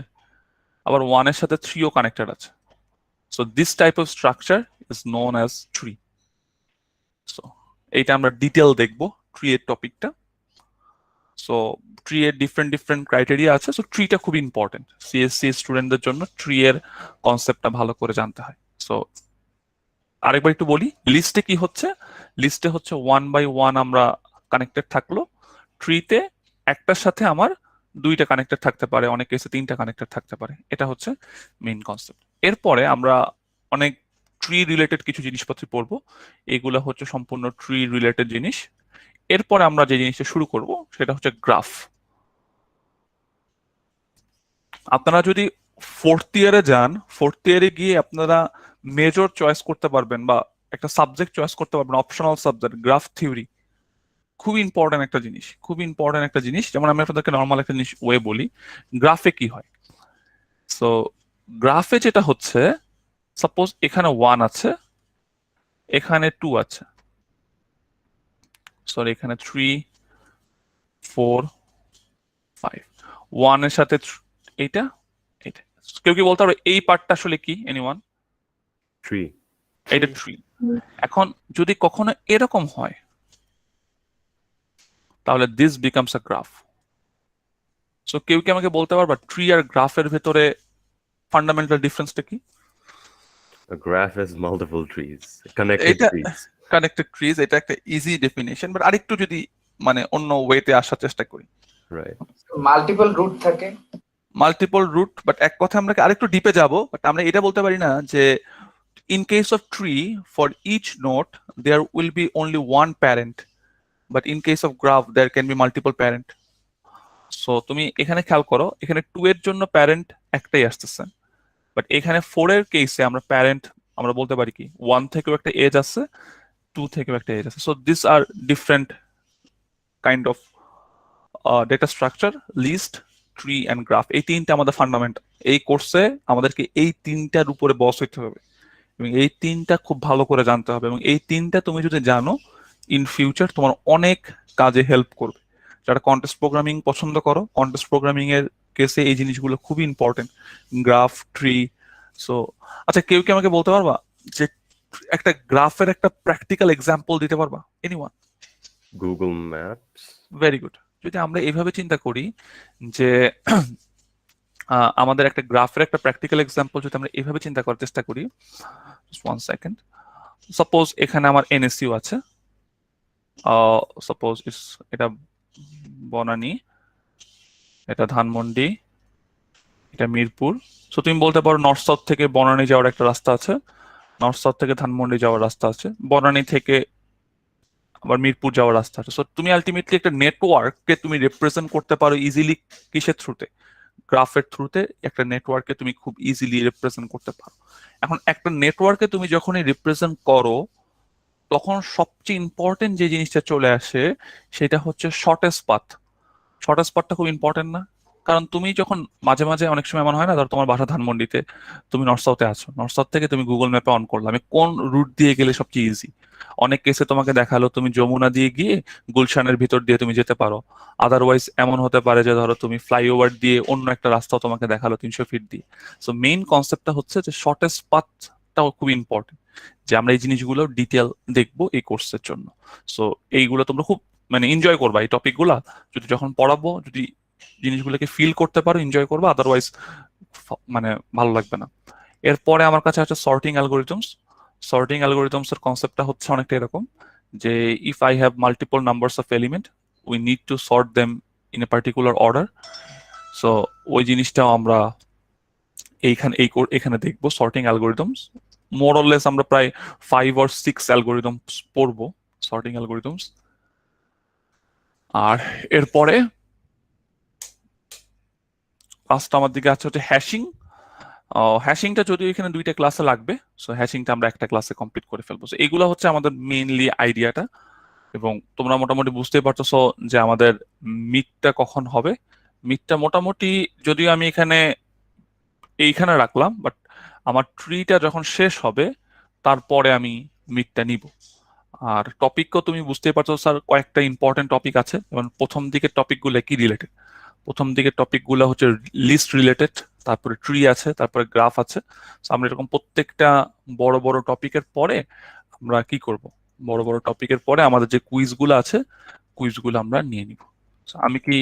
আবার 1 এর সাথে 3ও কানেক্টেড আছে, so this type of structure is known as tree. So এইটা আমরা ডিটেল দেখবো ট্রি এর টপিকটা। সো ট্রি এর ডিফারেন্ট ডিফারেন্ট ক্রাইটেরিয়া আছে। সো ট্রিটা খুব ইম্পর্টেন্ট সিএসসি স্টুডেন্টদের জন্য, ট্রি এর কনসেপ্টটা ভালো করে জানতে হয়। সো আরেকবার একটু বলি, লিস্টে কি হচ্ছে? লিস্টে হচ্ছে 1 বাই 1 আমরা কানেক্টেড থাকলো, ট্রিতে একটার সাথে আমার 2টা কানেক্টেড থাকতে পারে, অনেক কেসে 3টা কানেক্টেড থাকতে পারে। এটা হচ্ছে মেইন কনসেপ্ট। এরপরে আমরা অনেক ট্রি রিলেটেড কিছু জিনিসপত্র পড়বো, এগুলো হচ্ছে সম্পূর্ণ ট্রি রিলেটেড জিনিস। এরপরে আমরা যে জিনিসটা শুরু করব সেটা হচ্ছে গ্রাফ। আপনারা যদি 4th ইয়ারে যান, 4th ইয়ারে গিয়ে আপনারা মেজর চয়েস করতে পারবেন বা একটা সাবজেক্ট চয়েস করতে পারবেন, অপশনাল সাবজেক্ট গ্রাফ থিওরি। খুব ইম্পর্টেন্ট একটা জিনিস, খুব ইম্পর্টেন্ট একটা জিনিস। যেমন আমি আপনাদেরকে নর্মাল একটা জিনিস ওয়ে বলি, গ্রাফে কি হয়। সো গ্রাফে যেটা হচ্ছে, সাপোজ এখানে 1 আছে, এখানে 2 আছে, সরি এখানে 3 4 5, 1 এর সাথে এইটা এইটা। কেউ কি বলতে পারবে এই পার্টটা আসলে কি? এনিওয়ান? Tree. এটা ট্রি। এখন যদি কখনো এরকম হয় তাহলে this becomes a graph. So কেউ কি আমাকে বলতে পারবা ট্রি আর গ্রাফের ভেতরে ফান্ডামেন্টাল ডিফারেন্সটা কি? A graph has multiple trees, connected এটা trees. কানেক্টেড ট্রিজ, এটা একটা ইজি ডেফিনেশন, বাট আরেকটু যদি মানে অন্য ওয়েতে আসার চেষ্টা করি। Right. মাল্টিপল রুট থাকে। মাল্টিপল রুট, বাট এক কথা আমরা আরেকটু ডিপে যাব, বাট আমরা এটা বলতে পারি না যে in case of tree for each node there will be only one parent, but in case of graph there can be multiple parent. So তুমি এখানে খেয়াল করো, এখানে 2 এর জন্য প্যারেন্ট একটাই আসতেছে, বাট এখানে 4 এর কেসে আমরা প্যারেন্ট আমরা বলতে পারি কি 1 থেকেও একটা এজ আছে, 2 থেকেও একটা এজ আছে। So this are different kind of data structure, list, tree and graph. এই 3টা আমাদের ফান্ডামেন্টাল। এই কোর্সে আমাদেরকে এই 3টার উপরে বস হইতে হবে এবং এই 3টা খুব ভালো করে জানতে হবে, এবং এই 3টা তুমি যদি জানো ইন ফিউচার তোমার অনেক কাজে হেল্প করবে। যারা কন্টেস্ট প্রোগ্রামিং পছন্দ করো, কন্টেস্ট প্রোগ্রামিং এর কেসে এই জিনিসগুলো খুবই ইম্পর্টেন্ট, গ্রাফ, ট্রি। সো আচ্ছা, কেউ কি আমাকে বলতে পারবা যে একটা গ্রাফের একটা প্র্যাকটিক্যাল এক্সাম্পল দিতে পারবা? Anyone? Google Maps. Very good. যদি আমরা এইভাবে চিন্তা করি যে আমাদের একটা গ্রাফের একটা প্র্যাকটিক্যাল এক্সাম্পল যদি আমরা এইভাবে চিন্তা করার চেষ্টা করি, ওয়ান সেকেন্ড। সাপোজ এখানে আমার এনএসইউ আছে, সাপোজ এটা বনানী, এটা ধানমন্ডি, এটা মিরপুর। সো তুমি বলতে পারো নর্থ সাউথ থেকে বনানী যাওয়ার একটা রাস্তা আছে, নর্থ সাউথ থেকে ধানমন্ডি যাওয়ার রাস্তা আছে, বনানী থেকে আবার মিরপুর যাওয়ার রাস্তা আছে। সো তুমি আলটিমেটলি একটা নেটওয়ার্ককে তুমি রিপ্রেজেন্ট করতে পারো ইজিলি কিসের থ্রুতে? গ্রাফের থ্রুতে একটা নেটওয়ার্ককে তুমি খুব ইজিলি রিপ্রেজেন্ট করতে পারো। এখন একটা নেটওয়ার্কে তুমি যখনই রিপ্রেজেন্ট করো তখন সবচেয়ে ইম্পর্টেন্ট যে জিনিসটা চলে আসে সেটা হচ্ছে শর্টেস্ট পাথ। শর্টেস্ট পাথটা খুব ইম্পর্টেন্ট না? কারণ তুমি যখন মাঝে মাঝে অনেক সময় এমন হয় না, ধর তোমার বাসা ধানমন্ডিতে, তুমি নর্থ সাউথে আছো, নর্থ সাউথ থেকে তুমি গুগল ম্যাপে অন করলে আমি কোন রুট দিয়ে গেলে সবচেয়ে ইজি। অনেক কেসে তোমাকে দেখালো তুমি যমুনা দিয়ে গিয়ে গুলশানের ভিতর দিয়ে তুমি যেতে পারো। আদারওয়াইজ এমন হতে পারে যে ধরো তুমি ফ্লাইওভার দিয়ে অন্য একটা রাস্তাও তোমাকে দেখালো 300 ফিট দিয়ে। সো মেইন কনসেপ্টটা হচ্ছে যে শর্টেস্ট পাথটাও খুব ইম্পর্টেন্ট, যে আমরা এই জিনিসগুলো ডিটেল দেখবো এই কোর্সের জন্য। সো এইগুলো তোমরা খুব মানে এনজয় করবা এই টপিকগুলা, যদি যখন পড়াবো যদি জিনিসগুলোকে ফিল করতে পারো এনজয় করবো, আদারওয়াইজ মানে ভালো লাগবে না। এরপরে আমার কাছে আছে সর্টিং অ্যালগোরিদমস। সর্টিং অ্যালগোরিদমস এর কনসেপ্টটা হচ্ছে অনেকটা এরকম যে if I have multiple numbers of element we need to sort them in a particular order. So ওই জিনিসটাও আমরা এখানে দেখবো sorting algorithms. More or less আমরা প্রায় 5 or 6 অ্যালগোরিদমস পড়বো সর্টিং অ্যালগোরিদমস। আর এরপরে ক্লাসটা আমার দিকে আছে হচ্ছে হ্যাশিং। হ্যাশিংটা যদিও এখানে 2টা ক্লাসে লাগবে, সো হ্যাশিংটা আমরা একটা ক্লাসে কমপ্লিট করে ফেলবো। সো এগুলো হচ্ছে আমাদের মেইনলি আইডিয়াটা, এবং তোমরা মোটামুটি বুঝতেই পারতেছো যে আমাদের মিটটা কখন হবে। মিটটা মোটামুটি যদিও আমি এইখানে রাখলাম, বাট আমার ট্রিটা যখন শেষ হবে তারপরে আমি মিটটা নিব। আর টপিকও তুমি বুঝতেই পারছো স্যার, কয়েকটা ইম্পর্টেন্ট টপিক আছে। যেমন প্রথম দিকের টপিকগুলো কি রিলেটেড? প্রথম দিকের টপিকগুলো হচ্ছে লিস্ট রিলেটেড, তারপরে ট্রি আছে, তারপরে গ্রাফ আছে। আমরা এরকম প্রত্যেকটা বড় বড় টপিকের পরে আমরা কি করব, বড় বড় টপিকের পরে আমাদের যে কুইজগুলো আছে কুইজগুলো আমরা নিয়ে নিব। আমি কি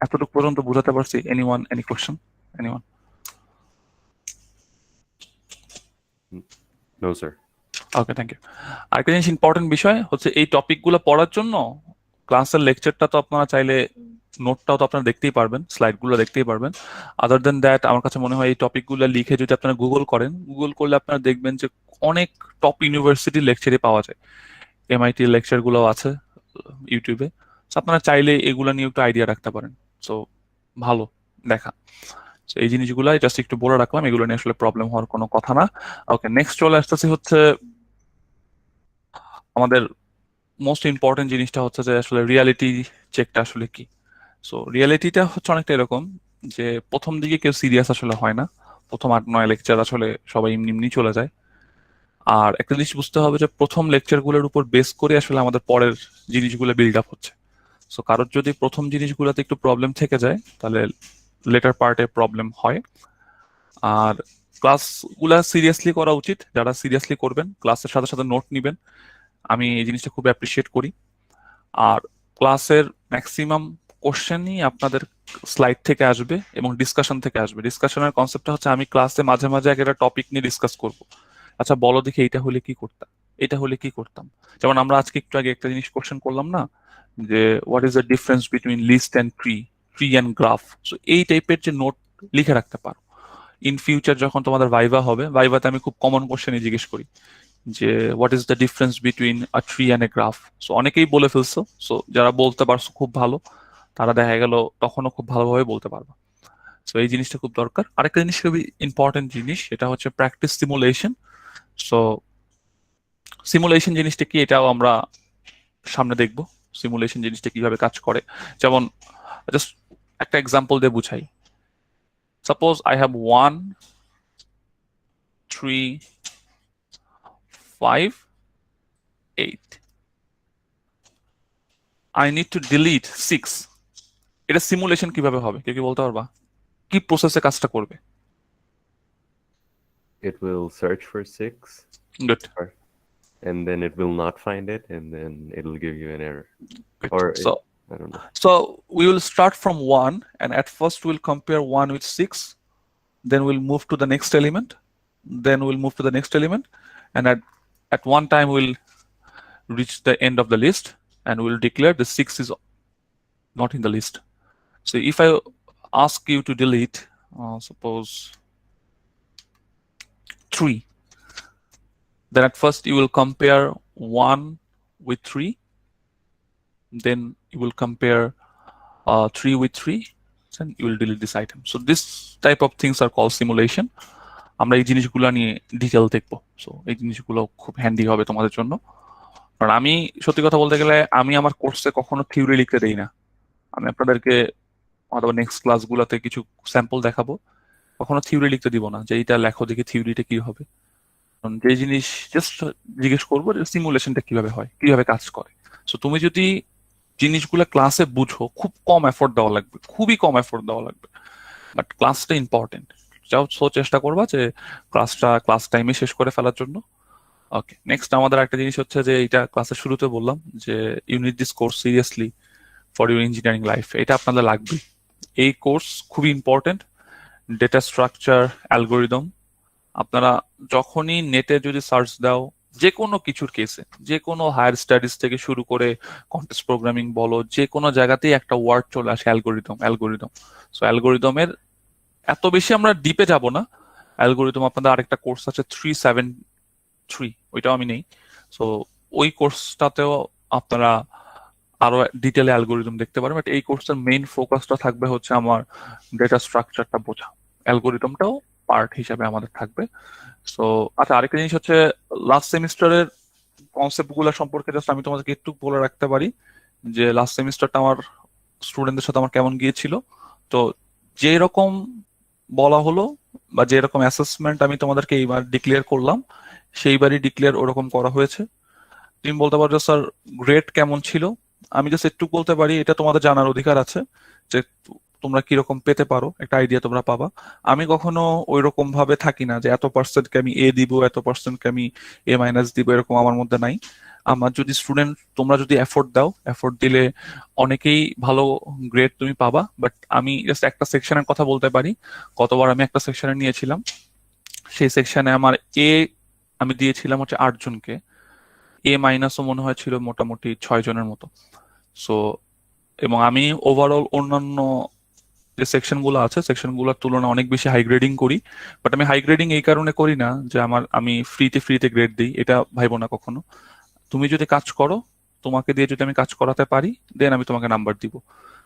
এতটুকু পর্যন্ত বোঝাতে পারছি? Anyone, any question? Anyone? No, sir. Okay, thank you. আরেকটা জিনিস ইম্পর্টেন্ট বিষয় হচ্ছে এই টপিকগুলো পড়ার জন্য ক্লাসের লেকচারটা তো আপনারা চাইলে নোটটাও তো আপনারা দেখতেই পারবেন, স্লাইডগুলো দেখতেই পারবেন। আদার দেন দ্যাট আমার কাছে মনে হয় এই টপিকগুলো লিখে যদি আপনারা গুগল করেন, গুগল করলে আপনারা দেখবেন যে অনেক টপ ইউনিভার্সিটির লেকচারই পাওয়া যায়। এমআইটির লেকচারগুলো আছে ইউটিউবে। আপনারা চাইলে এগুলো নিয়ে একটু আইডিয়া রাখতে পারেন। সো ভালো দেখা। এই জিনিসগুলো জাস্ট একটু বলে রাখলাম, এগুলো নিয়ে আসলে প্রবলেম হওয়ার কোনো কথা না। ওকে, নেক্সট চলে আসতেছি হচ্ছে আমাদের মোস্ট ইম্পর্টেন্ট জিনিসটা হচ্ছে যে আসলে রিয়ালিটি চেকটা আসলে কি। সো রিয়ালিটিটা হচ্ছে অনেকটা এরকম যে প্রথম দিকে কেউ সিরিয়াস আসলে হয় না, প্রথম 8-9 লেকচার আসলে সবাই এমনি এমনি চলে যায়। আর একটা জিনিস বুঝতে হবে যে প্রথম লেকচারগুলোর উপর বেস করে আসলে আমাদের পরের জিনিসগুলো বিল্ড আপ হচ্ছে। সো কারোর যদি প্রথম জিনিসগুলোতে একটু প্রবলেম থেকে যায় তাহলে লেটার পার্টে প্রবলেম হয়। আর ক্লাসগুলা সিরিয়াসলি করা উচিত। যারা সিরিয়াসলি করবেন ক্লাসের সাথে সাথে নোট নিবেন, আমি এই জিনিসটা খুব অ্যাপ্রিসিয়েট করি। আর ক্লাসের ম্যাক্সিমাম কোশ্চেনই আপনাদের স্লাইড থেকে আসবে এবং ডিসকাশন থেকে আসবে। ডিসকাশনের কনসেপ্টটা হচ্ছে আমি ক্লাসে মাঝে মাঝে একটা টপিক নিয়ে ডিসকাস করব। আচ্ছা বলো দেখি এইটা হলে কি করতাম, এটা হলে কি করতাম। যেমন আমরা আজকে একটু আগে একটা জিনিস কোশ্চেন করলাম না, যে what is the difference between list and tree, tree and graph. So এই টাইপের যে নোট লিখে রাখতে পারো, ইন ফিউচার যখন তোমাদের ভাইভা হবে, ভাইভাতে আমি খুব কমন কোশ্চেনই জিজ্ঞেস করি যে what is the difference between a tree and a graph. So অনেকেই বলে ফেলছো, সো যারা বলতে পারছো খুব ভালো, তারা দেখা গেল তখনও খুব ভালোভাবে বলতে পারবে। সো এই জিনিসটা খুব দরকার। আরেকটা জিনিস খুবই ইম্পর্টেন্ট জিনিস, সেটা হচ্ছে প্র্যাকটিস সিমুলেশন। সো সিমুলেশন জিনিসটা কি এটাও আমরা সামনে দেখবো, সিমুলেশন জিনিসটা কিভাবে কাজ করে। যেমন জাস্ট একটা এক্সাম্পল দিয়ে বুঝাই। Suppose I have 1, 3, 5, 8. I need to delete 6. এটা সিমুলেশন কিভাবে হবে কেউ কি বলতে পারবা? কি প্রসেসে কাজটা করবে? It will search for 6, good, and then it will not find it, and then it'll give you an error. Good. Or so I don't know. So we will start from 1, and at first we'll compare 1 with 6, then we'll move to the next element, then we'll move to the next element, and at one time we'll reach the end of the list and we'll declare the 6 is not in the list. So if I ask you to delete, suppose 3, then at first you will compare 1 with 3, then you will compare 3 with 3, and you will delete this item. So this type of things are called simulation. আমরা এই জিনিসগুলো নিয়ে detail দেখবো। So এই জিনিসগুলো খুব handy হবে তোমাদের জন্য। কারণ আমি সত্যি কথা বলতে গেলে আমি আমার কোর্সে কখনো থিওরি লিখতে দেই না। আমি আপনাদেরকে অথবা নেক্সট ক্লাসগুলোতে কিছু স্যাম্পল দেখাবো, কখনো থিওরি লিখতে দিব না যে এইটা লেখো দেখি থিওরিটা কি হবে। যে জিনিস জাস্ট জিজ্ঞেস করবো যে সিমুলেশনটা কিভাবে হয়, কিভাবে কাজ করে। সো তুমি যদি জিনিসগুলো ক্লাসে বুঝো, খুব কম এফোর্ট দেওয়া লাগবে, খুবই কম এফোর্ট দেওয়া লাগবে, বাট ক্লাসটা ইম্পর্টেন্ট। যাও সো চেষ্টা করবা যে ক্লাস টাইমে শেষ করে ফেলার জন্য। ওকে, নেক্সট আমাদের একটা জিনিস হচ্ছে যে এটা ক্লাসের শুরুতে বললাম যে you need this course seriously for your engineering life. এটা আপনাদের লাগবে, এই কোর্স খুবই ইম্পর্টেন্ট। Data structure, algorithm. আপনারা যখনই নেটে যদি সার্চ দাও, যে কোনো কিছুর কেসে, যে কোনো হায়ার স্টাডিজ থেকে শুরু করে কন্টেস্ট প্রোগ্রামিং বলো, যে কোনো জায়গাতেই একটা ওয়ার্ড চলে আসে অ্যালগোরিদম, অ্যালগোরিদম। সো অ্যালগোরিদমের এত বেশি আমরা ডিপে যাব না। অ্যালগোরিদম আপনাদের আরেকটা কোর্স আছে 373, ওইটাও আমি নেই। সো ওই কোর্সটাতেও আপনারা আরো ডিটেলে অ্যালগোরিদম দেখতে পারেন, বাট এই কোর্সের মেইন ফোকাসটা থাকবে হচ্ছে আমার ডেটা স্ট্রাকচারটা বোঝা, অ্যালগোরিদমটাও পার্ট হিসাবে আমাদের থাকবে। সো আচ্ছা, আরেকটা জিনিস হচ্ছে লাস্ট সেমিস্টারের কনসেপ্ট গুলো সম্পর্কে জাস্ট আমি তোমাদেরকে একটু বলে রাখতে পারি যে লাস্ট সেমিস্টারটা আমার স্টুডেন্টদের সাথে আমার কেমন গিয়েছিল। তো যে রকম বলা হলো বা যে রকম অ্যাসেসমেন্ট আমি তোমাদেরকে এইবার ডিক্লেয়ার করলাম, সেইবারই ডিক্লেয়ার ওরকম করা হয়েছে। তুমি বলতে পারো স্যার গ্রেড কেমন ছিল, আমি জাস্ট একটু বলতে পারি, এটা তোমাদের জানার অধিকার আছে যে তোমরা কিরকম পেতে পারো, একটা আইডিয়া তোমরা পাবা। আমি কখনো ওই রকম ভাবে থাকি না যে এত পার্সেন্টকে আমি এ দিব, এত পার্সেন্টকে আমি এ মাইনাস দিব, এরকম আমার মধ্যে নাই। আমার যদি স্টুডেন্ট, তোমরা যদি এফোর্ট দাও, এফোর্ট দিলে অনেকেই ভালো গ্রেড তুমি পাবা। বাট আমি জাস্ট একটা সেকশনের কথা বলতে পারি, কতবার আমি একটা সেকশনে নিয়েছিলাম, সেই সেকশনে আমার এ আমি দিয়েছিলাম হচ্ছে 8 জনকে, এ মাইনাসও মনে হয় ছিল মোটামুটি 6 জনের মতো। সো এবং আমি ওভারঅল অন্যান্য যে সেকশন গুলো আছে, সেকশন গুলোর তুলনায় অনেক বেশি হাই গ্রেডিং করি। বাট আমি হাই গ্রেডিং এই কারণে করি না যে আমি ফ্রিতে গ্রেড দিই, এটা ভাইবো না কখনো। তুমি যদি কাজ করো, তোমাকে দিয়ে যদি আমি কাজ করাতে পারি, দেন আমি তোমাকে নাম্বার দিব।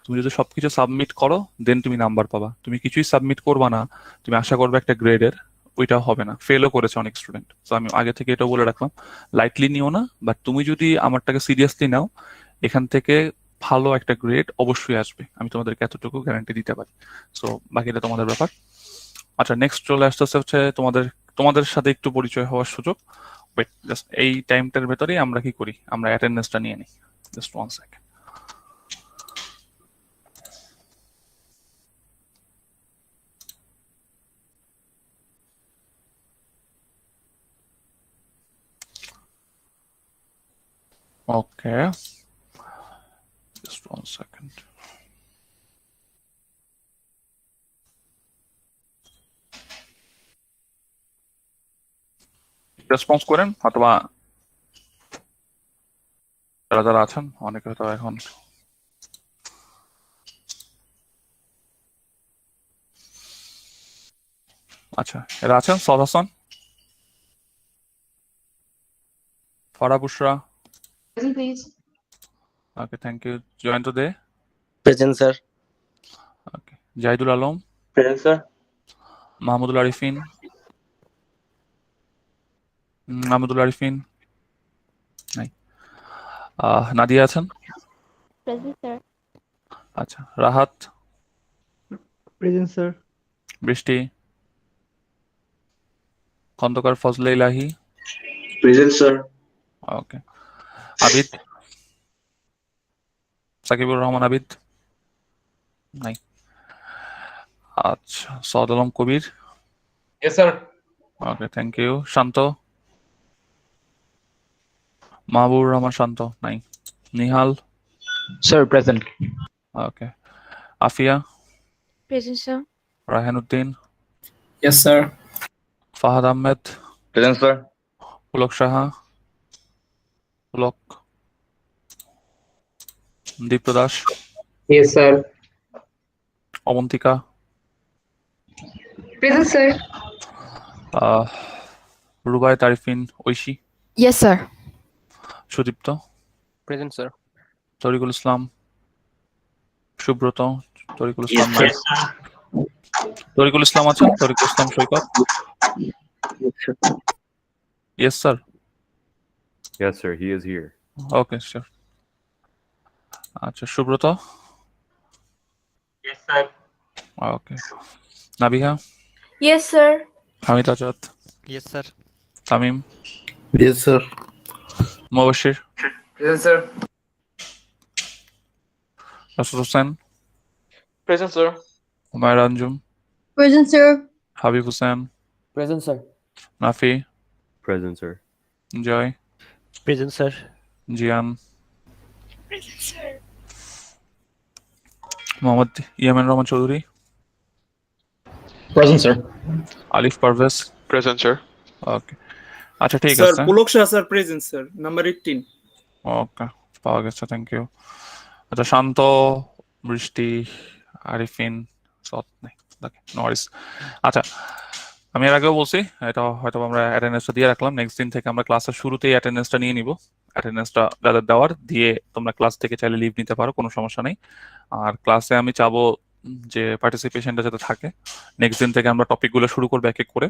তুমি যদি সবকিছু সাবমিট করো, দেন তুমি নাম্বার পাবা। তুমি কিছুই সাবমিট করবা না, তুমি আশা করবে একটা গ্রেডের, ওইটা হবে না। ফেলও করেছে অনেক স্টুডেন্ট। তো আমি আগে থেকে এটা বলে রাখলাম, লাইটলি নিও না। বাট তুমি যদি আমারটাকে সিরিয়াসলি নাও, এখান থেকে ভালো একটা গ্রেড অবশ্যই আসবে, আমি তোমাদেরকে এতটুকু গ্যারান্টি দিতে পারি। সো বাকিটা তোমাদের ব্যাপার। আচ্ছা, নেক্সট চলে আসতেছে হচ্ছে তোমাদের তোমাদের সাথে একটু পরিচয় হওয়ার সুযোগ। ওয়েট, জাস্ট এই টাইমটার ভেতরেই আমরা কি করি, আমরা অ্যাটেন্ডেন্সটা নিয়ে নিই। Just 1 second. Okay, just 1 second. Response করেন, অথবা যারা যারা আছেন, অনেকে হয়তো এখন আচ্ছা এরা আছেন। Saad Hasan, Farah Bushra, Present, please. Okay thank you. Jayanta Dey, Present, sir. Okay. Zahidul Alam, Present, sir. Mahmudul Arifin, Mahmudul Arifin নাই। নাদিয়া আছেন? Present, sir. আচ্ছা। Rahat, Present, sir. বৃষ্টি, খন্দকার ফজলে ইলাহি, Present, sir. ওকে। আবিদ, সাকিবুর রহমান আবিদ নাই। আচ্ছা। Saud Alam Kabir, Yes, sir. Okay thank you. Shanto, Mahbubur Rahman Shanto নাই। Nihal, Sir, present. ওকে। Afia, Present, sir. Raihanuddin, Yes, sir. Fahad Ahmed, Present, sir. Pulak Saha, Pulak, দীপ্ত Das, Yes, sir. Abantika, Present, sir. Rubayet Arifin, Oishi, Yes, sir. Sudipta, Present, sir. Tarikul ইসলাম, সুব্রত, তরিকুল ইসলাম নাই। তরিকুল ইসলাম আছেন? Tarikul Islam Saikat, yes sir. Yes, sir. He is here. Okay sir. আচ্ছা, Subrata, Yes, sir. ওকে। Nabiha, Yes, sir. Hamid Azad, Yes, sir. Tamim, Yes, sir. Mubashir, Present, sir. রাসুল Hossain, present sir. Humaira Anjum, Present, sir. Habib Hossain, Present, sir. Nafi, Present, sir. জয়, Present, sir. জিয়ান, Mohammad Yamin Rahman Chowdhury, Present, sir. আলিফ Parvez, Present, sir. ওকে, আচ্ছা ঠিক sir আছে, Pulak Shah sir present sir number 18 ওকে পাওয়া গেছে, thank you. আচ্ছা শান্ত, বৃষ্টি, আরিফিন, সৎ নেই, নো ওয়ারিস। আচ্ছা আমি এর আগেও বলছি, এটা হয়তো আমরা অ্যাটেন্ডেন্সটা দিয়ে রাখলাম, নেক্সট দিন থেকে আমরা ক্লাসের শুরুতেই অ্যাটেন্ডেন্সটা নিয়ে নিব। অ্যাটেন্ডেন্সটা যাদের দেওয়ার দিয়ে তোমরা ক্লাস থেকে চাইলে লিভ নিতে পারো, কোনো সমস্যা নেই। আর ক্লাসে আমি চাবো যে পার্টিসিপেশনটা যাতে থাকে। নেক্সট দিন থেকে আমরা টপিকগুলো শুরু করবো এক এক করে।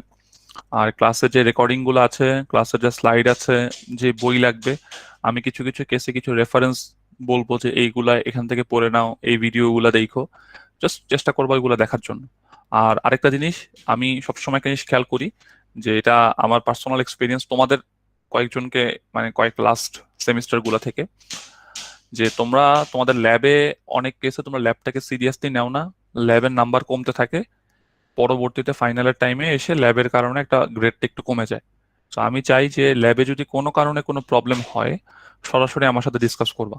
আর ক্লাসের যে রেকর্ডিং গুলো আছে, ক্লাসের যে স্লাইড আছে, যে বই লাগবে, আমি কিছু কিছু কেসে কিছু রেফারেন্স বলবো যে এইগুলা এখান থেকে পড়ে নাও, এই ভিডিওগুলো দেখো, জাস্ট চেষ্টা করবো এগুলো দেখার জন্য। আর আরেকটা জিনিস, আমি সবসময় একটা জিনিস খেয়াল করি যে এটা আমার পার্সোনাল এক্সপিরিয়েন্স, তোমাদের কয়েকজনকে মানে কয়েক লাস্ট সেমিস্টার গুলা থেকে, যে তোমরা তোমাদের ল্যাবে অনেক কেসে তোমরা ল্যাবটাকে সিরিয়াসলি নাও না, ল্যাবের নাম্বার কমতে থাকে, পরবর্তীতে ফাইনালের টাইমে এসে ল্যাবের কারণে একটা গ্রেডটা একটু কমে যায়। তো আমি চাই যে ল্যাবে যদি কোনো কারণে কোনো প্রবলেম হয়, সরাসরি আমার সাথে ডিসকাস করবা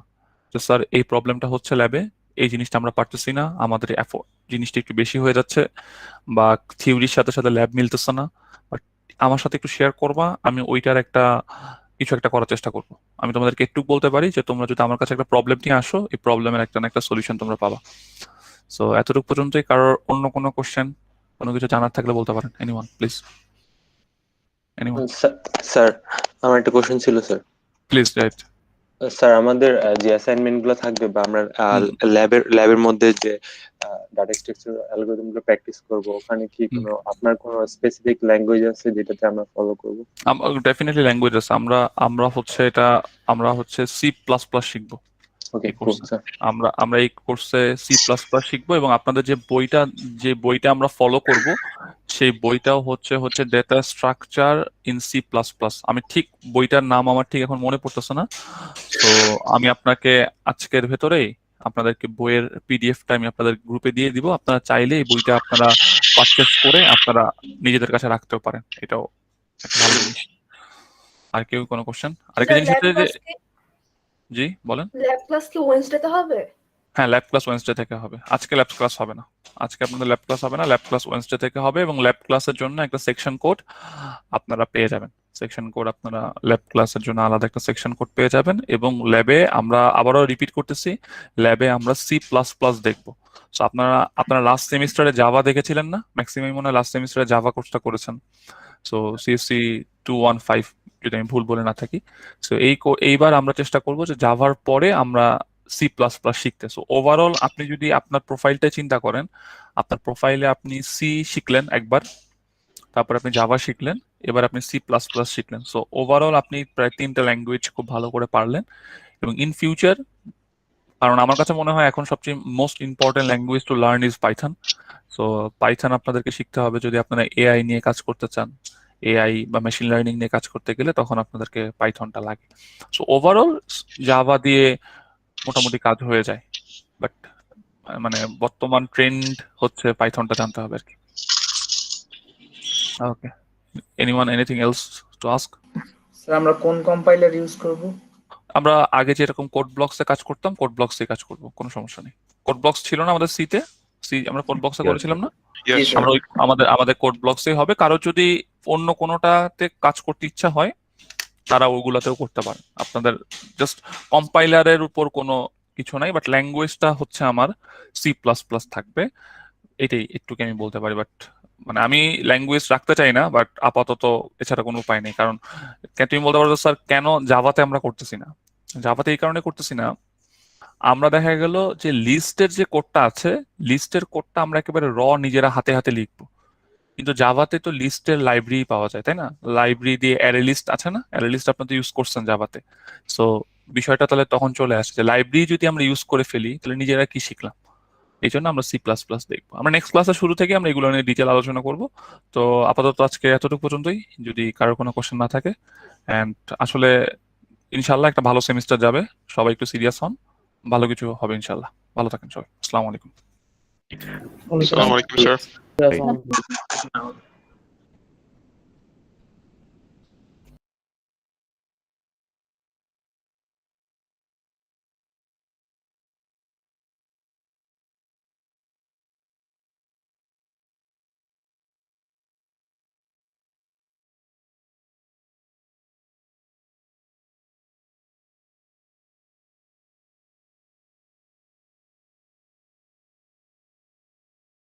যে স্যার এই প্রবলেমটা হচ্ছে ল্যাবে, এই জিনিসটা আমরা পারতেছি না, আমাদের জিনিসটা একটু বেশি হয়ে যাচ্ছে, বা থিওরির সাথে সাথে ল্যাব মিলতেছে না, বাট আমার সাথে একটু শেয়ার করবা, আমি ওইটার একটা কিছু একটা করার চেষ্টা করবো। আমি তোমাদেরকে একটু বলতে পারি যে তোমরা যদি আমার কাছে একটা প্রবলেম নিয়ে আসো, এই প্রবলেমের একটা না একটা সলিউশন তোমরা পাবা। সো এতটুকু পর্যন্তই। কারোর অন্য কোনো কোশ্চেন, কোনো কিছু জানার থাকলে বলতে পারেন, এনিওয়ান প্লিজ, এনিওয়ান স্যার আমার একটা কোশ্চেন ছিল স্যার। Please write. স্যার আমাদের যে অ্যাসাইনমেন্ট গুলো থাকবে বা আমরা ল্যাবের মধ্যে যে ডাটা স্ট্রাকচার অ্যালগরিদম গুলো প্র্যাকটিস করব, ওখানে কি কোনো আপনার কোনো স্পেসিফিক ল্যাঙ্গুয়েজ আছে যেটাতে আমরা ফলো করব? ডেফিনেটলি ল্যাঙ্গুয়েজ আছে। আমরা হচ্ছে সি প্লাস প্লাস শিখবো। ওকে, আমরা এই কোর্সে সি প্লাস প্লাস শিখবো, এবং আপনাদের যে বইটা আমরা ফলো করব, সেই বইটাও হচ্ছে data structure in C plus plus. আমি ঠিক বইটার নাম আমার ঠিক এখন মনে পড়তেছে না, তো আমি আপনাকে আজকের ভেতরেই আপনাদেরকে বইয়ের পিডিএফটা আমি আপনাদের গ্রুপে দিয়ে দিব। আপনারা চাইলে এই বইটা আপনারা পারচেজ করে আপনারা নিজেদের কাছে রাখতেও পারেন, এটাও একটা ভালো জিনিস। আর কেউ কোনো কোশ্চেন? আরেকটা জিনিস হচ্ছে যে, জি বলেন। ল্যাব ক্লাস কি ওয়েডনেসডেতে হবে? হ্যাঁ, ল্যাব ক্লাস ওয়েডনেসডে থেকে হবে। আজকে ল্যাব ক্লাস হবে না, আজকে আপনাদের ল্যাব ক্লাস হবে না, ল্যাব ক্লাস ওয়েডনেসডে থেকে হবে। এবং ল্যাব ক্লাসের জন্য একটা সেকশন কোড আপনারা পেয়ে যাবেন। সেকশন কোড আপনারা ল্যাব ক্লাসের জন্য আলাদা একটা সেকশন কোড পেয়ে যাবেন। এবং ল্যাবে আমরা আবারও রিপিট করতেছি, ল্যাবে আমরা সি প্লাস প্লাস দেখবো। সো আপনারা লাস্ট সেমিস্টারে জাভা দেখেছিলেন না? ম্যাক্সিমাম মনে হয় লাস্ট সেমিস্টারে জাভা কোর্সটা করেছেন। সো সিএসসি 215 যদি আমি ভুল বলে না থাকি। সো এইবার আমরা চেষ্টা করবো যে জাভার পরে আমরা সি প্লাস প্লাস শিখতে। সো ওভারঅল আপনি যদি আপনার প্রোফাইলটা চিন্তা করেন, আপনার প্রোফাইলে আপনি সি শিখলেন একবার, তারপর আপনি জাভা শিখলেন, এবার আপনি সি প্লাস প্লাস শিখলেন। সো ওভারঅল আপনি প্রায় 3টা ল্যাঙ্গুয়েজ খুব ভালো করে পারলেন। এবং ইন ফিউচার, কারণ আমার কাছে মনে হয় এখন সবচেয়ে most important language to learn is Python. So Python আপনাদেরকে শিখতে হবে যদি আপনারা এআই নিয়ে কাজ করতে চান। এআই বা মেশিন লার্নিং নিয়ে কাজ করতে গেলে তখন আপনাদেরকে পাইথনটা লাগে। সো ওভারঅল জাভা দিয়ে মোটামুটি কাজ হয়ে যায়, বাট মানে বর্তমান ট্রেন্ড হচ্ছে পাইথনটা জানতে হবে আর কি। Okay, anyone anything else to ask? Sir আমরা কোন কম্পাইলার ইউজ করব? আমরা আগে যেরকম কোড ব্লকসে কাজ করতাম, কোড ব্লকসে কাজ করব, কোনো সমস্যা নেই। কোড ব্লকস ছিল না আমাদের সিতে? আমরা কোড ব্লকসে করেছিলাম না? আমরা আমাদের কোড ব্লকসেই হবে। কারো যদি অন্য কোনোটাতে কাজ করতে ইচ্ছা হয়, তারা ওগুলাতেও করতে পারেন। আপনাদের জাস্ট কম্পাইলারের উপর কোনো কিছু নাই, বাট ল্যাঙ্গুয়েজটা হচ্ছে আমার সি প্লাস প্লাস থাকবে, এটাই একটু আমি বলতে পারি। বাট মানে আমি ল্যাঙ্গুয়েজ রাখতে চাই না, বাট আপাতত এছাড়া কোনো উপায় নেই। কারণ তুমি বলতে পারো স্যার কেন জাভাতে আমরা করতেছি না? জাভাতে এই কারণে করতেছি না, আমরা দেখা গেল যে লিস্টের যে কোডটা আছে, লিস্টের কোডটা আমরা একেবারে নিজেরা হাতে হাতে লিখবো। কিন্তু জাভাতে তো লিস্টের লাইব্রেরি পাওয়া যায়, তাই না? লাইব্রেরি দিয়ে অ্যারে লিস্ট আছে না? অ্যারে লিস্ট আপনারা তো ইউজ করছেন জাভাতে। সো বিষয়টা তাহলে তখন চলে আসে যে লাইব্রেরি যদি আমরা ইউজ করে ফেলি, তাহলে নিজেরা কি শিখলাম? এই জন্য আমরা সি প্লাস প্লাস দেখবো। আমরা নেক্সট ক্লাসের শুরু থেকে আমরা এগুলো নিয়ে ডিটেল আলোচনা করব। তো আপাতত আজকে এতটুকু পর্যন্তই, যদি কারোর কোনো কোশ্চেন না থাকে। অ্যান্ড আসলে ইনশাল্লাহ একটা ভালো সেমিস্টার যাবে, সবাই একটু সিরিয়াস হন, ভালো কিছু হবে ইনশাল্লাহ। ভালো থাকেন সবাই, আসসালামু আলাইকুম। Assalamu alaikum, sir. Right.